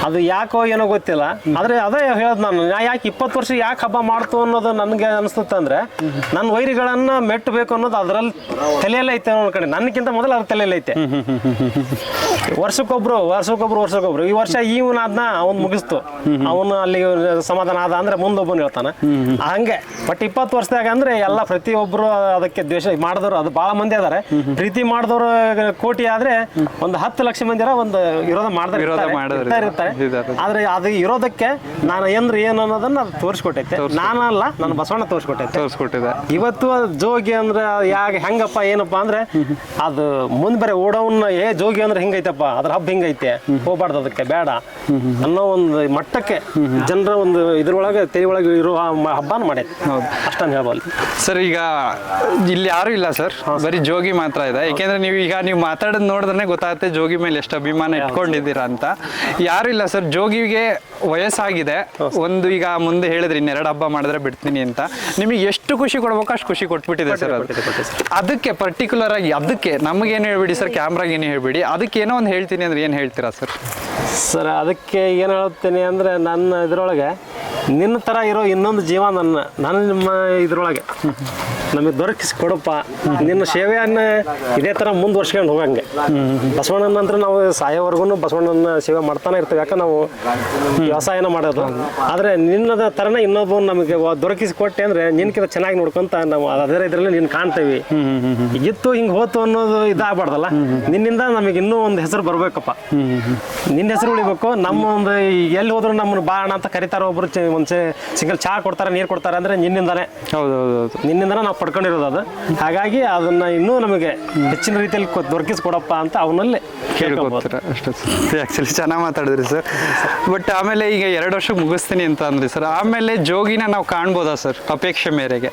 ಅದು ಯಾಕೋ ಏನೋ ಗೊತ್ತಿಲ್ಲ. ಆದ್ರೆ ಅದೇ ಹೇಳದ್ ನಾನು ಯಾಕೆ 20 ವರ್ಷ ಯಾಕೆ ಹಬ್ಬ ಮಾಡ್ತು ಅನ್ನೋದು ನನಗೆ ಅನಿಸ್ತಂದ್ರೆ ನನ್ನ ವೈರಿಗಳನ್ನ ಮೆಟ್ಟಬೇಕು ಅನ್ನೋದು ಅದರಲ್ಲಿ ತಲೆಯಲ್ಲೇ ಐತೆ ಅನ್ನೋ ಕಡೆ. ನನಗಿಂತ ಮೊದಲು ಅದ್ರ ತಲೆಯಲ್ಲಿ ಐತೆ. ವರ್ಷಕ್ಕೊಬ್ರು ಈ ವರ್ಷ ಇವನಾದ್ನ ಅವ್ನು ಮುಗಿಸ್ತು, ಅವನು ಅಲ್ಲಿ ಸಮಾಧಾನ ಆದ ಅಂದ್ರೆ ಮುಂದೊಬ್ಬನು ಹೇಳ್ತಾನೆ ಹಂಗೆ. ಬಟ್ 20 ವರ್ಷದಾಗ ಅಂದ್ರೆ ಎಲ್ಲ ಪ್ರತಿಯೊಬ್ರು ಅದಕ್ಕೆ ದ್ವೇಷ ಮಾಡಿದವರು ಅದು ಬಹಳ ಮಂದಿ ಅದಾರೆ. ಪ್ರೀತಿ ಮಾಡಿದವರು ಕೋಟಿ ಆದ್ರೆ ಒಂದು 10 ಲಕ್ಷ ಮಂದಿ ಒಂದು ವಿರೋಧ ಇರ್ತಾರೆ. ಆದ್ರೆ ಅದು ಇರೋದಕ್ಕೆ ನಾನು ಏನು ಅನ್ನೋದನ್ನ ಅದು ತೋರಿಸ್ಕೊಟ್ಟೈತೆ. ನಾನಲ್ಲ, ನನ್ನ ಬಸವಣ್ಣ ತೋರಿಸ್ಕೊಟ್ಟಿದ್ದೆ. ಇವತ್ತು ಜೋಗಿ ಅಂದ್ರೆ ಹೆಂಗಪ್ಪ ಏನಪ್ಪಾ ಅಂದ್ರೆ ಅದು ಮುಂದೆ ಬರೀ ಓಡೋವನ್ನ ಜೋಗಿ ಅಂದ್ರೆ ಹಿಂಗೈತಪ್ಪ, ಅದ್ರ ಹಬ್ಬ ಹಿಂಗೈತೆ, ಹೋಗ್ಬಾರ್ದು ಅದಕ್ಕೆ ಬೇಡ ಅನ್ನೋ ಒಂದು ಮಟ್ಟಕ್ಕೆ ಜನರ ಒಂದು ಇದ್ರೊಳಗೆ ತೆರಿ ಒಳಗೆ ಇರೋ ಹಬ್ಬನ ಮಾಡೈತೆ. ಅಷ್ಟನ್ನು ಹೇಳ್ಬೋದು ಸರ್. ಈಗ ಇಲ್ಲಿ ಯಾರು ಇಲ್ಲ ಸರ್, ಬರೀ ಜೋಗಿ ಮಾತ್ರ ಇದೆ. ಯಾಕೆಂದ್ರೆ ನೀವು ಮಾತಾಡೋದು ನೋಡಿದ್ರೆ ಗೊತ್ತಾಗುತ್ತೆ ಜೋಗಿ ಮೇಲೆ ಎಷ್ಟು ಅಭಿಮಾನ ಇಟ್ಕೊಂಡಿದ್ದೀರಾ ಅಂತ. ಯಾರು ಇಲ್ಲ ಸರ್, ಜೋಗಿಗೆ ವಯಸ್ಸಾಗಿದೆ. ಒಂದು ಈಗ ಮುಂದೆ ಹೇಳಿದ್ರಿ ಇನ್ನೆರಡು ಹಬ್ಬ ಮಾಡಿದ್ರೆ ಬಿಡ್ತೀನಿ ಅಂತ. ನಿಮಗೆ ಎಷ್ಟು ಖುಷಿ ಕೊಡ್ಬೇಕು ಅಷ್ಟು ಖುಷಿ ಕೊಟ್ಬಿಟ್ಟಿದೆ ಸರ್. ಅದಕ್ಕೆ ಪರ್ಟಿಕ್ಯುಲರ್ ಆಗಿ ಅದಕ್ಕೆ ನಮಗೇನು ಹೇಳ್ಬಿಡಿ ಸರ್, ಕ್ಯಾಮ್ರಾಗ ಏನು ಹೇಳ್ಬಿಡಿ, ಅದಕ್ಕೆ ಏನೋ ಒಂದು ಹೇಳ್ತೀನಿ ಅಂದ್ರೆ ಏನು ಹೇಳ್ತೀರಾ ಸರ್? ಸರ್ ಅದಕ್ಕೆ ಏನು ಹೇಳ್ತೀನಿ ಅಂದರೆ, ನನ್ನ ಇದರೊಳಗೆ ನಿನ್ನ ಥರ ಇರೋ ಇನ್ನೊಂದು ಜೀವ ನಿಮ್ಮ ಇದರೊಳಗೆ ನಮಗೆ ದೊರಕಿಸಿ ಕೊಡಪ್ಪ. ನಿನ್ನ ಸೇವೆಯನ್ನು ಇದೇ ಥರ ಮುಂದುವರ್ಸ್ಕೊಂಡು ಹೋಗಂಗೆ. ಬಸವಣ್ಣನ ನಂತರ ನಾವು ಸಾಯೋವರೆಗೂ ಬಸವಣ್ಣನ ಸೇವೆ ಮಾಡ್ತಾನೆ ಇರ್ತೀವಿ. ಯಾಕೆ ನಾವು ವ್ಯವಸಾಯನ ಮಾಡೋದು. ಆದರೆ ನಿನ್ನದ ಥರನೇ ಇನ್ನೊಬ್ಬ ನಮಗೆ ದೊರಕಿಸಿ ಕೊಟ್ಟೆ ಅಂದರೆ ನಿನ್ಕಿಂತ ಚೆನ್ನಾಗಿ ನೋಡ್ಕೊಂತ ನಾವು ಅದೇ ಇದರಲ್ಲಿ ನೀನು ಕಾಣ್ತೇವೆ. ಇತ್ತು ಹಿಂಗೆ ಹೋತು ಅನ್ನೋದು ಇದಾಗಬಾರ್ದಲ್ಲ. ನಿನ್ನಿಂದ ನಮಗೆ ಇನ್ನೂ ಒಂದು ಹೆಸರು ಬರಬೇಕಪ್ಪ, ನಿನ್ನ ಹೆಸರು ಉಳಿಬೇಕು. ನಮ್ಮ ಒಂದು ಎಲ್ಲಿ ಹೋದ್ರು ನಮ್ಮನ್ನು ಬಾಣ ಅಂತ ಕರಿತಾರೆ. ಒಬ್ರು ಒಂದು ಸಿಂಗಲ್ ಚಹಾ ಕೊಡ್ತಾರೆ, ನೀರು ಕೊಡ್ತಾರೆ ಅಂದರೆ ನಿನ್ನಿಂದಾನೆ. ನಿನ್ನಿಂದಾನೆ ನಾವು ಪಡ್ಕೊಂಡಿರೋದು ಅದು. ಹಾಗಾಗಿ ಅದನ್ನ ಇನ್ನೂ ನಮಗೆ ಹೆಚ್ಚಿನ ರೀತಿಯಲ್ಲಿ ದೊರಕಿಸಿ ಕೊಡಪ್ಪ ಅಂತ ಅವನಲ್ಲಿ ಕೇಳ್ಕೊತೀರ ಅಷ್ಟೇ. ಆ್ಯಕ್ಚುಲಿ ಚೆನ್ನಾಗಿ ಮಾತಾಡಿದ್ರಿ ಸರ್. ಬಟ್ ಆಮೇಲೆ ಈಗ 2 ವರ್ಷ ಮುಗಿಸ್ತೀನಿ ಅಂತ ಅಂದ್ರಿ ಸರ್. ಆಮೇಲೆ ಜೋಗಿನ ನಾವು ಕಾಣ್ಬೋದಾ ಸರ್ ಅಪೇಕ್ಷೆ ಮೇರೆಗೆ?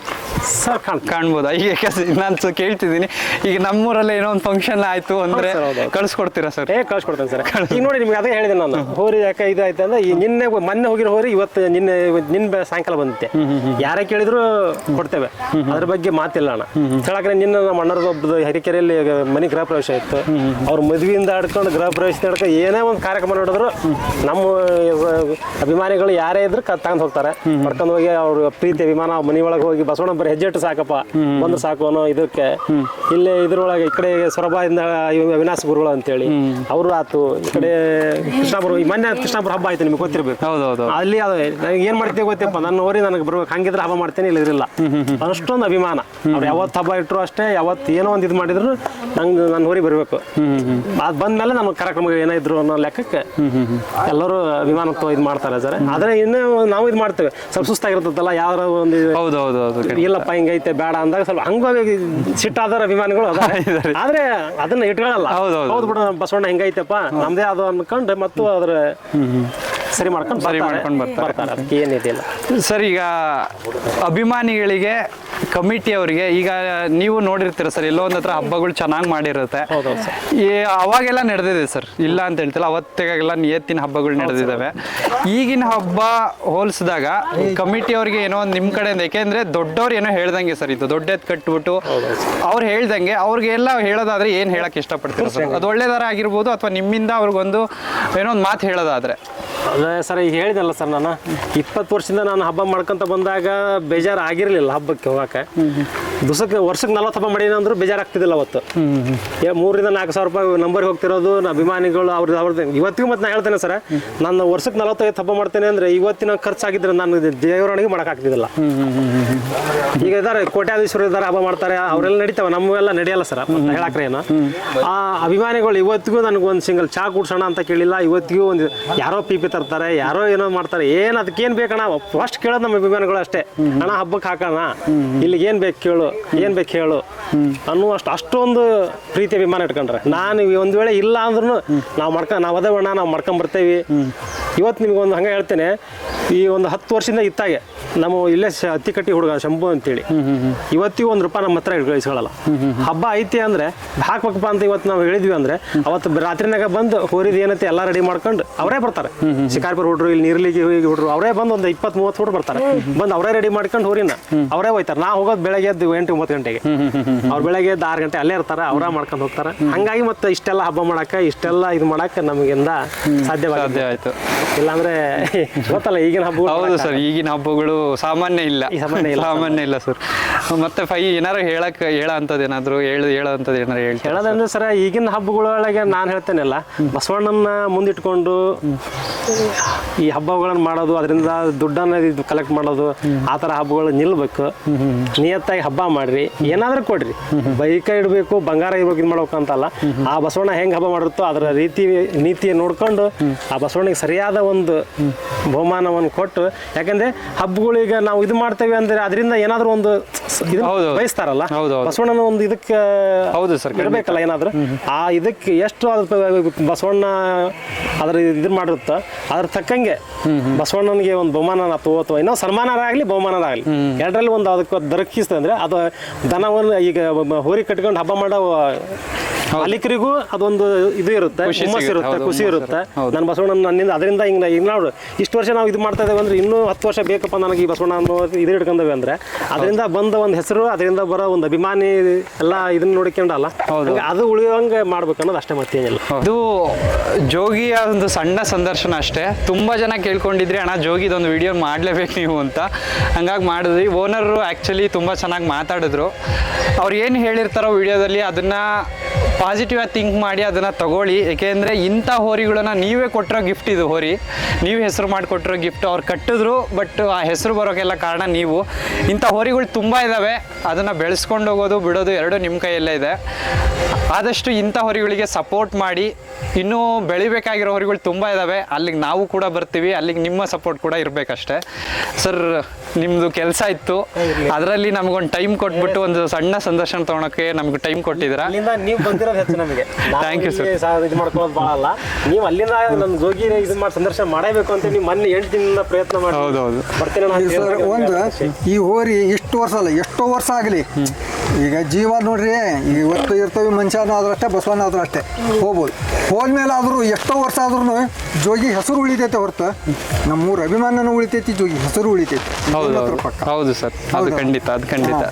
ಸರ್ ಕಾಣ್ಬೋದಾ? ಈಗ ನಾನು ಕೇಳ್ತಿದ್ದೀನಿ, ಈಗ ನಮ್ಮೂರಲ್ಲಿ ಏನೋ ಒಂದು ಫಂಕ್ಷನ್ ಆಯ್ತು ಅಂದ್ರೆ ಕಳ್ಸ್ಕೊಡ್ತೀರಾ ಸರ್? ಕಳ್ಸ್ಕೊಡ್ತೇನೆ ಸರ್. ಈಗ ನೋಡಿ ನಿಮ್ಗೆ ಅದೇ ಹೇಳಿದೆ ನಾನು, ಹೋರಿ ಯಾಕೆ ಇದಾಯ್ತು ಅಂದ್ರೆ ಈ ಮೊನ್ನೆ ಹೋಗಿರೋ ಹೋರಿ ಇವತ್ತು ನಿನ್ನೆ ಸಾಯಂಕಾಲ ಬಂದಿತ್ತೆ. ಯಾರೇ ಕೇಳಿದ್ರು ಕೊಡ್ತೇವೆ, ಅದ್ರ ಬಗ್ಗೆ ಮಾತಿಲ್ಲ ಅಣ್ಣ. ಹೇಳಕ್ರೆ ನಿನ್ನ ನಮ್ಮ ಅಣ್ಣರದ ಒಬ್ಬದು ಹರಿಕೆರೆಯಲ್ಲಿ ಮನೆ ಗೃಹ ಪ್ರವೇಶ ಇತ್ತು. ಅವ್ರ ಮದುವೆಯಿಂದ ಆಡ್ಕೊಂಡು ಗೃಹ ಪ್ರವೇಶ ನಡ್ಕೊಂಡು ಏನೇ ಒಂದು ಕಾರ್ಯಕ್ರಮ ನೋಡಿದ್ರು ನಮ್ಮ ಅಭಿಮಾನಿಗಳು ಯಾರೇ ಇದ್ರು ತಗೊಂಡು ಹೋಗ್ತಾರೆ. ಕರ್ಕೊಂಡು ಹೋಗಿ ಅವ್ರ ಪ್ರೀತಿ ಅಭಿಮಾನ ಮನೆ ಒಳಗೆ ಹೋಗಿ ಬಸವಣ್ಣ ಬರೀ ಹೆಜ್ಜೆ ಇಟ್ಟು ಸಾಕಪ್ಪ ಬಂದ್ರೆ ಸಾಕು ಅನ್ನೋ ಇದಕ್ಕೆ. ಇಲ್ಲಿ ಇದ್ರೊಳಗೆ ಈ ಕಡೆ ಸೊರಬದಿಂದ ಅವಿನಾಶ ಗುರುಗಳು ಅಂತೇಳಿ ಅವರು ಆತು. ಈ ಕಡೆ ಕೃಷ್ಣಾಪುರ, ಈ ಮೊನ್ನೆ ಕೃಷ್ಣಾಪುರ ಹಬ್ಬ ಆಯ್ತು, ನಿಮ್ಗೆ ಗೊತ್ತಿರ್ಬೇಕು. ಅಲ್ಲಿ ಅದು ಏನ್ ಮಾಡ್ತೀವಿ ಗೊತ್ತಪ್ಪ, ನನ್ನ ಹೋರಿ ನನಗೆ ಬರ್ಬೇಕು, ಹಂಗಿದ್ರೆ ಹಬ್ಬ ಮಾಡ್ತೇನೆ, ಇಲ್ಲದಿರಲಿಲ್ಲ. ಅಷ್ಟೊಂದು ಅಭಿಮಾನ. ಅವ್ರು ಯಾವತ್ತು ಹಬ್ಬ ಇಟ್ಟರು ಅಷ್ಟೇ, ಯಾವತ್ತು ಏನೋ ಒಂದು ಇದು ಮಾಡಿದ್ರು ನಂಗೆ ನನ್ನ ಹೋರಿ ಬರಬೇಕು. ಅದು ಬಂದ್ಮೇಲೆ ನಮ್ಮ ಕಾರ್ಯಕ್ರಮ ಏನಾದ್ರು ಅನ್ನೋ ಲೆಕ್ಕಕ್ಕೆ ಎಲ್ಲರೂ ಅಭಿಮಾನತ್ವ ಇದು ಮಾಡ್ತಾರೆ ಸರ್. ಆದ್ರೆ ಇನ್ನೂ ನಾವು ಇದು ಮಾಡ್ತೇವೆ, ಸ್ವಲ್ಪ ಸುಸ್ತಾಗಿರ್ತದಲ್ಲ, ಯಾವ್ದಾರ ಒಂದು ಇಲ್ಲಪ್ಪ ಹಿಂಗೈತೆ ಬೇಡ ಅಂದಾಗ ಸ್ವಲ್ಪ ಹಂಗಾಗಿ ಸಿಟ್ಟಾದವ್ರ ಅಭಿಮಾನಿಗಳು ಅದ. ಆದ್ರೆ ಅದನ್ನ ಇಟ್ಕೊಳ್ಳಲ್ಲ. ಹೌದು ಬಿಡ ಬಸವಣ್ಣ ಹಿಂಗೈತೆಪ್ಪ ನಮ್ದೇ ಅದು ಅನ್ಕೊಂಡು ಮತ್ತು ಅದ್ರ ಸರಿ ಮಾಡ್ಕೊಂಡು ಬರ್ತಾರೆ. ಅದಕ್ಕೆ ಏನಿದೆಯಲ್ಲ ಸರ್. ಈಗ ಅಭಿಮಾನಿಗಳಿಗೆ, ಕಮಿಟಿ ಅವರಿಗೆ, ಈಗ ನೀವು ನೋಡಿರ್ತೀರ ಸರ್, ಎಲ್ಲೋ ಒಂದ್ ಹತ್ರ ಹಬ್ಬಗಳು ಚೆನ್ನಾಗಿ ಮಾಡಿರುತ್ತೆ. ಅವಾಗೆಲ್ಲ ನಡೆದಿದೆ ಸರ್, ಇಲ್ಲ ಅಂತ ಹೇಳ್ತಿಲ್ಲ. ಅವತ್ತಿಗೆಲ್ಲ ನಿಯತ್ತಿನ ಹಬ್ಬಗಳು ನಡೆದಿದ್ದಾವೆ. ಈಗಿನ ಹಬ್ಬ ಹೋಲಿಸಿದಾಗ ಕಮಿಟಿ ಅವ್ರಿಗೆ ಏನೋ ಒಂದು ನಿಮ್ಮ ಕಡೆಯಿಂದ, ಯಾಕೆಂದ್ರೆ ದೊಡ್ಡವ್ರು ಏನೋ ಹೇಳ್ದಂಗೆ ಸರ್, ಇದು ದೊಡ್ಡ ಕಟ್ಬಿಟ್ಟು ಅವ್ರು ಹೇಳ್ದಂಗೆ ಅವ್ರಿಗೆಲ್ಲ ಹೇಳೋದಾದ್ರೆ ಏನ್ ಹೇಳಕ್ ಇಷ್ಟಪಡ್ತೀರಾ ಸರ್? ಅದು ಒಳ್ಳೆದಾರ ಆಗಿರ್ಬೋದು, ಅಥವಾ ನಿಮ್ಮಿಂದ ಅವ್ರಿಗೊಂದು ಏನೋ ಒಂದು ಮಾತು ಹೇಳೋದಾದ್ರೆ? ಅದೇ ಸರ್, ಈಗ ಹೇಳಿದಲ್ಲ ಸರ್, ನಾನು 20 ವರ್ಷದಿಂದ ನಾನು ಹಬ್ಬ ಮಾಡ್ಕೊಂತ ಬಂದಾಗ ಬೇಜಾರು ಆಗಿರಲಿಲ್ಲ ಹಬ್ಬಕ್ಕೆ ಹೋಗಕ್ಕೆ. ವರ್ಷಕ್ಕೆ 40 ಹಬ್ಬ ಮಾಡೀನಿ ಅಂದ್ರೂ ಬೇಜಾರಾಗ್ತಿದ್ದಿಲ್ಲ. ಅವತ್ತು 3,000 to 4,000 ರೂಪಾಯಿ ನಂಬರ್ಗೆ ಹೋಗ್ತಿರೋದು ಅಭಿಮಾನಿಗಳು ಅವ್ರದ್ದು. ಇವತ್ತಿಗೂ ಮತ್ತೆ ನಾನು ಹೇಳ್ತೇನೆ ಸರ್, ನಾನು ವರ್ಷಕ್ಕೆ 45 ಹಬ್ಬ ಮಾಡ್ತೇನೆ ಅಂದ್ರೆ ಇವತ್ತಿನ ಖರ್ಚಾಗಿದ್ರೆ ನಾನು ದೇವರೊಳಗೆ ಮಾಡೋಕ್ಕಾಗ್ತಿದ್ದಿಲ್ಲ. ಈಗ ಇದಾರೆ ಕೋಟ್ಯಾಧೀಶರು ಇದ್ದಾರೆ, ಹಬ್ಬ ಮಾಡ್ತಾರೆ, ಅವರೆಲ್ಲ ನಡೀತಾವೆ, ನಮ್ಮೆಲ್ಲ ನಡೆಯಲ್ಲ ಸರ್ ಹೇಳಕ್ರೆ ಏನು. ಆ ಅಭಿಮಾನಿಗಳು ಇವತ್ತಿಗೂ ನನಗೊಂದು ಸಿಂಗಲ್ ಚಾ ಕುಡ್ಸೋಣ ಅಂತ ಕೇಳಿಲ್ಲ. ಇವತ್ತಿಗೂ ಒಂದು ಯಾರೋ ಪೀಪಿ ತರ್ತಾರೆ, ಯಾರೋ ಏನೋ ಮಾಡ್ತಾರೆ. ಏನು ಅದಕ್ಕೇನು ಬೇಕಣ್ಣ ಫಸ್ಟ್ ಕೇಳೋದು ನಮ್ಮ ಅಭಿಮಾನಿಗಳು ಅಷ್ಟೇ. ಅಣ್ಣ ಹಬ್ಬಕ್ಕೆ ಹಾಕೋಣ, ಇಲ್ಲಿಗೆ ಏನು ಬೇಕು ಕೇಳು, ಏನು ಬೇಕು ಹೇಳು ಅನ್ನೋ ಅಷ್ಟೊಂದು ಪ್ರೀತಿ ಅಭಿಮಾನ ಇಟ್ಕೊಂಡ್ರೆ. ನಾನು ಒಂದು ವೇಳೆ ಇಲ್ಲ ಅಂದ್ರೂ ನಾವು ಅದೇ ಅಣ್ಣ ನಾವು ಮಾಡ್ಕೊಂಬರ್ತೇವೆ. ಇವತ್ತು ನಿಮ್ಗೆ ಒಂದು ಹಂಗೆ ಹೇಳ್ತೇನೆ, ಈ ಒಂದು 10 ವರ್ಷದಿಂದ ಇತ್ತಾಗೆ ನಮ್ಮ ಇಲ್ಲೇ ಅತ್ತಿಕಟ್ಟಿ ಹುಡುಗ ಶಂಭು ಅಂತೇಳಿ ಇವತ್ತಿಗೂ ₹1 ನಮ್ಮ ಹತ್ರ ಇಸ್ಕೊಳ್ಳಲ್ಲ. ಹಬ್ಬ ಐತಿ ಅಂದ್ರೆ ಹಾಕ್ಬೇಕಪ್ಪ ಅಂತ ಇವತ್ತು ನಾವು ಹೇಳಿದ್ವಿ ಅಂದ್ರೆ ಅವತ್ತು ರಾತ್ರಿನಾಗ ಬಂದು ಹೋರಿದ ಏನೈತಿ ಎಲ್ಲ ರೆಡಿ ಮಾಡ್ಕೊಂಡು ಅವರೇ ಬರ್ತಾರೆ. ಶಿಕಾರಿಪುರ ಹುಡ್ರು ಇಲ್ಲಿ ನೀರ್ಲಿಗೆ ಹುಡ್ರು ಅವರೇ ಬಂದು ಒಂದು 20-30 ಹುಡ್ರು ಬರ್ತಾರೆ. ಬಂದು ಅವರೇ ರೆಡಿ ಮಾಡ್ಕೊಂಡು ಹೋರಿನ ಅವರೇ ಹೋಯ್ತಾರೆ. ನಾ ಹೋಗೋದು ಬೆಳಗ್ಗೆ ಎದ್ದು 8-9 ಗಂಟೆಗೆ, ಅವ್ರು ಬೆಳಗ್ಗೆ ಎದ್ದು 6 ಗಂಟೆ ಅಲ್ಲೇ ಇರ್ತಾರೆ, ಅವರ ಮಾಡ್ಕೊಂಡು ಹೋಗ್ತಾರೆ. ಹಂಗಾಗಿ ಮತ್ತೆ ಇಷ್ಟೆಲ್ಲ ಹಬ್ಬ ಮಾಡಾಕ ಇಷ್ಟೆಲ್ಲ ಇದು ಮಾಡಾಕ ನಮಗಿಂದ ಸಾಧ್ಯ ಆಯ್ತು. ಇಲ್ಲಾಂದ್ರೆ ಗೊತ್ತಲ್ಲ ಈಗಿನ ಹಬ್ಬ. ಹೌದು ಸರ್, ಈಗಿನ ಹಬ್ಬಗಳು ಸಾಮಾನ್ಯ ಇಲ್ಲ ಸರ್. ಮತ್ತೆ ಏನಾರು ಹೇಳೋ ಅಂಥದ್ದು ಏನಾದ್ರು ಹೇಳೋಂಥದ್ದು ಏನಾರು ಹೇಳೋದಂದ್ರೆ ಸರ್, ಈಗಿನ ಹಬ್ಬಗಳೊಳಗೆ ನಾನು ಹೇಳ್ತೇನೆಲ್ಲ ಬಸವಣ್ಣನ ಮುಂದಿಟ್ಕೊಂಡು ಈ ಹಬ್ಬಗಳನ್ನ ಮಾಡೋದು, ಅದರಿಂದ ದುಡ್ಡನ್ನ ಕಲೆಕ್ಟ್ ಮಾಡೋದು, ಆ ಥರ ಹಬ್ಬಗಳು ನಿಲ್ಬೇಕು. ನಿಯತ್ತಾಗಿ ಹಬ್ಬ ಮಾಡ್ರಿ, ಏನಾದ್ರೂ ಕೊಡ್ರಿ. ಬೈಕ ಇಡಬೇಕು, ಬಂಗಾರ ಇರ್ಬೇಕು, ಇದು ಮಾಡ್ಬೇಕು ಅಂತಲ್ಲ. ಆ ಬಸವಣ್ಣ ಹೆಂಗೆ ಹಬ್ಬ ಮಾಡಿರುತ್ತೋ ಅದರ ನೀತಿ ನೋಡ್ಕೊಂಡು ಆ ಬಸವಣ್ಣಿಗೆ ಸರಿಯಾದ ಒಂದು ಬಹುಮಾನವನ್ನು ಕೊಟ್ಟು, ಯಾಕಂದ್ರೆ ಹಬ್ಬಗಳಿಗೆ ನಾವು ಇದು ಮಾಡ್ತೇವೆ ಅಂದ್ರೆ ಅದರಿಂದ ಏನಾದ್ರು ಒಂದು ಬಯಸ್ತಾರಲ್ಲ, ಬಸವಣ್ಣನ ಒಂದು ಇದಕ್ಕೆ ಇರ್ಬೇಕಲ್ಲ ಏನಾದ್ರು. ಆ ಇದಕ್ಕೆ ಎಷ್ಟು ಬಸವಣ್ಣ ಅದ್ರ ಇದು ಮಾಡಿರುತ್ತೋ ಅದ್ರ ತಕ್ಕಂಗೆ ಬಸವಣ್ಣನಿಗೆ ಒಂದು ಬಹುಮಾನ ಅಥವಾ ಇನ್ನೂ ಸನ್ಮಾನರಾಗಲಿ ಬಹುಮಾನರಾಗಲಿ ಎರಡರಲ್ಲಿ ಒಂದು ಅದಕ್ಕೆ ದೊರಕಿಸ್ತದೆ. ಅಂದ್ರೆ ಅದು ದನವನ್ನು ಈಗ ಹೋರಿ ಕಟ್ಕೊಂಡು ಹಬ್ಬ ಮಾಡೋ ಮಾಲೀಕರಿಗೂ ಅದೊಂದು ಇದು ಇರುತ್ತೆ, ಹುಮ್ಮಸ್ ಇರುತ್ತೆ, ಖುಷಿ ಇರುತ್ತೆ. ನನ್ನ ಬಸವಣ್ಣ ನನ್ನಿಂದ ಅದರಿಂದ ಹಿಂಗೆ ಈಗ ನೋಡು ಇಷ್ಟು ವರ್ಷ ನಾವು ಇದು ಮಾಡ್ತಾ ಇದ್ದೇವೆ ಅಂದ್ರೆ ಇನ್ನೂ 10 ವರ್ಷ ಬೇಕಪ್ಪ ನನಗೆ ಈ ಬಸವಣ್ಣ ಅನ್ನೋ ಇದು ಹಿಡ್ಕೊಂಡೇವೆ ಅಂದ್ರೆ ಅದರಿಂದ ಬಂದ ಒಂದು ಹೆಸರು, ಅದರಿಂದ ಬರೋ ಒಂದು ಅಭಿಮಾನಿ ಎಲ್ಲ ಇದನ್ನ ನೋಡ್ಕೊಂಡಲ್ಲ, ಅದು ಉಳಿಯೋಂಗೆ ಮಾಡ್ಬೇಕು ಅನ್ನೋದು ಅಷ್ಟೇ, ಮತ್ತೇನಿಲ್ಲ. ಇದು ಜೋಗಿಯ ಒಂದು ಸಣ್ಣ ಸಂದರ್ಶನ ಅಷ್ಟೇ. ತುಂಬ ಜನ ಕೇಳ್ಕೊಂಡಿದ್ರಿ ಅಣ್ಣ ಜೋಗಿದೊಂದು ವಿಡಿಯೋ ಮಾಡಲೇಬೇಕು ನೀವು ಅಂತ, ಹಂಗಾಗಿ ಮಾಡಿದ್ವಿ. ಓನರು ಆ್ಯಕ್ಚುಲಿ ತುಂಬ ಚೆನ್ನಾಗಿ ಮಾತಾಡಿದ್ರು. ಅವ್ರು ಏನು ಹೇಳಿರ್ತಾರೋ ವಿಡಿಯೋದಲ್ಲಿ ಅದನ್ನು ಪಾಸಿಟಿವ್ ಆಗಿ ಥಿಂಕ್ ಮಾಡಿ ಅದನ್ನು ತಗೊಳ್ಳಿ. ಏಕೆಂದರೆ ಇಂಥ ಹೋರಿಗಳನ್ನ ನೀವೇ ಕೊಟ್ಟಿರೋ ಗಿಫ್ಟ್ ಇದು. ಹೋರಿ ನೀವು ಹೆಸರು ಮಾಡಿಕೊಟ್ಟಿರೋ ಗಿಫ್ಟ್. ಅವ್ರು ಕಟ್ಟಿದ್ರು, ಬಟ್ ಆ ಹೆಸರು ಬರೋಕ್ಕೆಲ್ಲ ಕಾರಣ ನೀವು. ಇಂಥ ಹೋರಿಗಳು ತುಂಬ ಇದ್ದಾವೆ, ಅದನ್ನು ಬೆಳೆಸ್ಕೊಂಡು ಹೋಗೋದು ಬಿಡೋದು ಎರಡೂ ನಿಮ್ಮ ಕೈಯಲ್ಲೇ ಇದೆ. ಆದಷ್ಟು ಇಂಥ ಹೋರಿಗಳಿಗೆ ಸಪೋರ್ಟ್ ಮಾಡಿ. ಇನ್ನೂ ಬೆಳಿಬೇಕಾಗಿರೋ ಹೋರಿಗಳು ತುಂಬ ಇದ್ದಾವೆ, ಅಲ್ಲಿಗೆ ನಾವು ಕೂಡ ಬರ್ತೀವಿ, ಅಲ್ಲಿಗೆ ನಿಮ್ಮ ಸಪೋರ್ಟ್ ಕೂಡ ಇರಬೇಕಷ್ಟೇ. ಸರ್ ನಿಮ್ಮದು ಕೆಲಸ ಇತ್ತು, ಅದರಲ್ಲಿ ನಮಗೊಂದು ಟೈಮ್ ಕೊಟ್ಬಿಟ್ಟು ಒಂದು ಸಣ್ಣ ಸಂದರ್ಶನ ತೊಗೊಳಕ್ಕೆ ನಮ್ಗೆ ಟೈಮ್ ಕೊಟ್ಟಿದ್ದೀರಾ. ನೀವು ಬಂದಿರೋದು ಹೆಚ್ಚು ನಮಗೆ. Thank you sir. ಇದು ಮಾಡ್ಕೊಳ್ಳೋದು ಭಾಳ ಅಲ್ಲ, ನೀವು ಅಲ್ಲಿಂದ ನನ್ನ ಜೋಗಿ ಇದು ಮಾಡಿ ಸಂದರ್ಶನ ಮಾಡಬೇಕು ಅಂತ ನೀವು ಮೊನ್ನೆ 8 ದಿನದಿಂದ ಪ್ರಯತ್ನ ಮಾಡಿ. ಹೌದೌದು ಬರ್ತೀನಿ. ಒಂದು ಈ ಹೋರಿ ಇಷ್ಟು ವರ್ಷ ಅಲ್ಲ ಎಷ್ಟೋ ವರ್ಷ ಆಗಲಿ, ಈಗ ಜೀವ ನೋಡ್ರಿ ಇವತ್ತು ಇರ್ತವೆ, ಮನುಷ್ಯನ ಆದ್ರೂ ಅಷ್ಟೇ, ಬಸವಣ್ಣ ಆದ್ರೂ ಅಷ್ಟೇ, ಹೋಗ್ಬೋದು. ಹೋದ್ಮೇಲೆ ಆದ್ರೂ ಎಷ್ಟೋ ವರ್ಷ ಆದ್ರೂ ಜೋಗಿ ಹೆಸರು ಉಳಿತೈತೆ ಹೊರತು ನಮ್ಮೂರ ಅಭಿಮಾನನೂ ಉಳಿತೈತಿ, ಜೋಗಿ ಹೆಸರು ಉಳಿತೈತಿ. ಹೌದು ಸರ್, ಅದು ಖಂಡಿತ.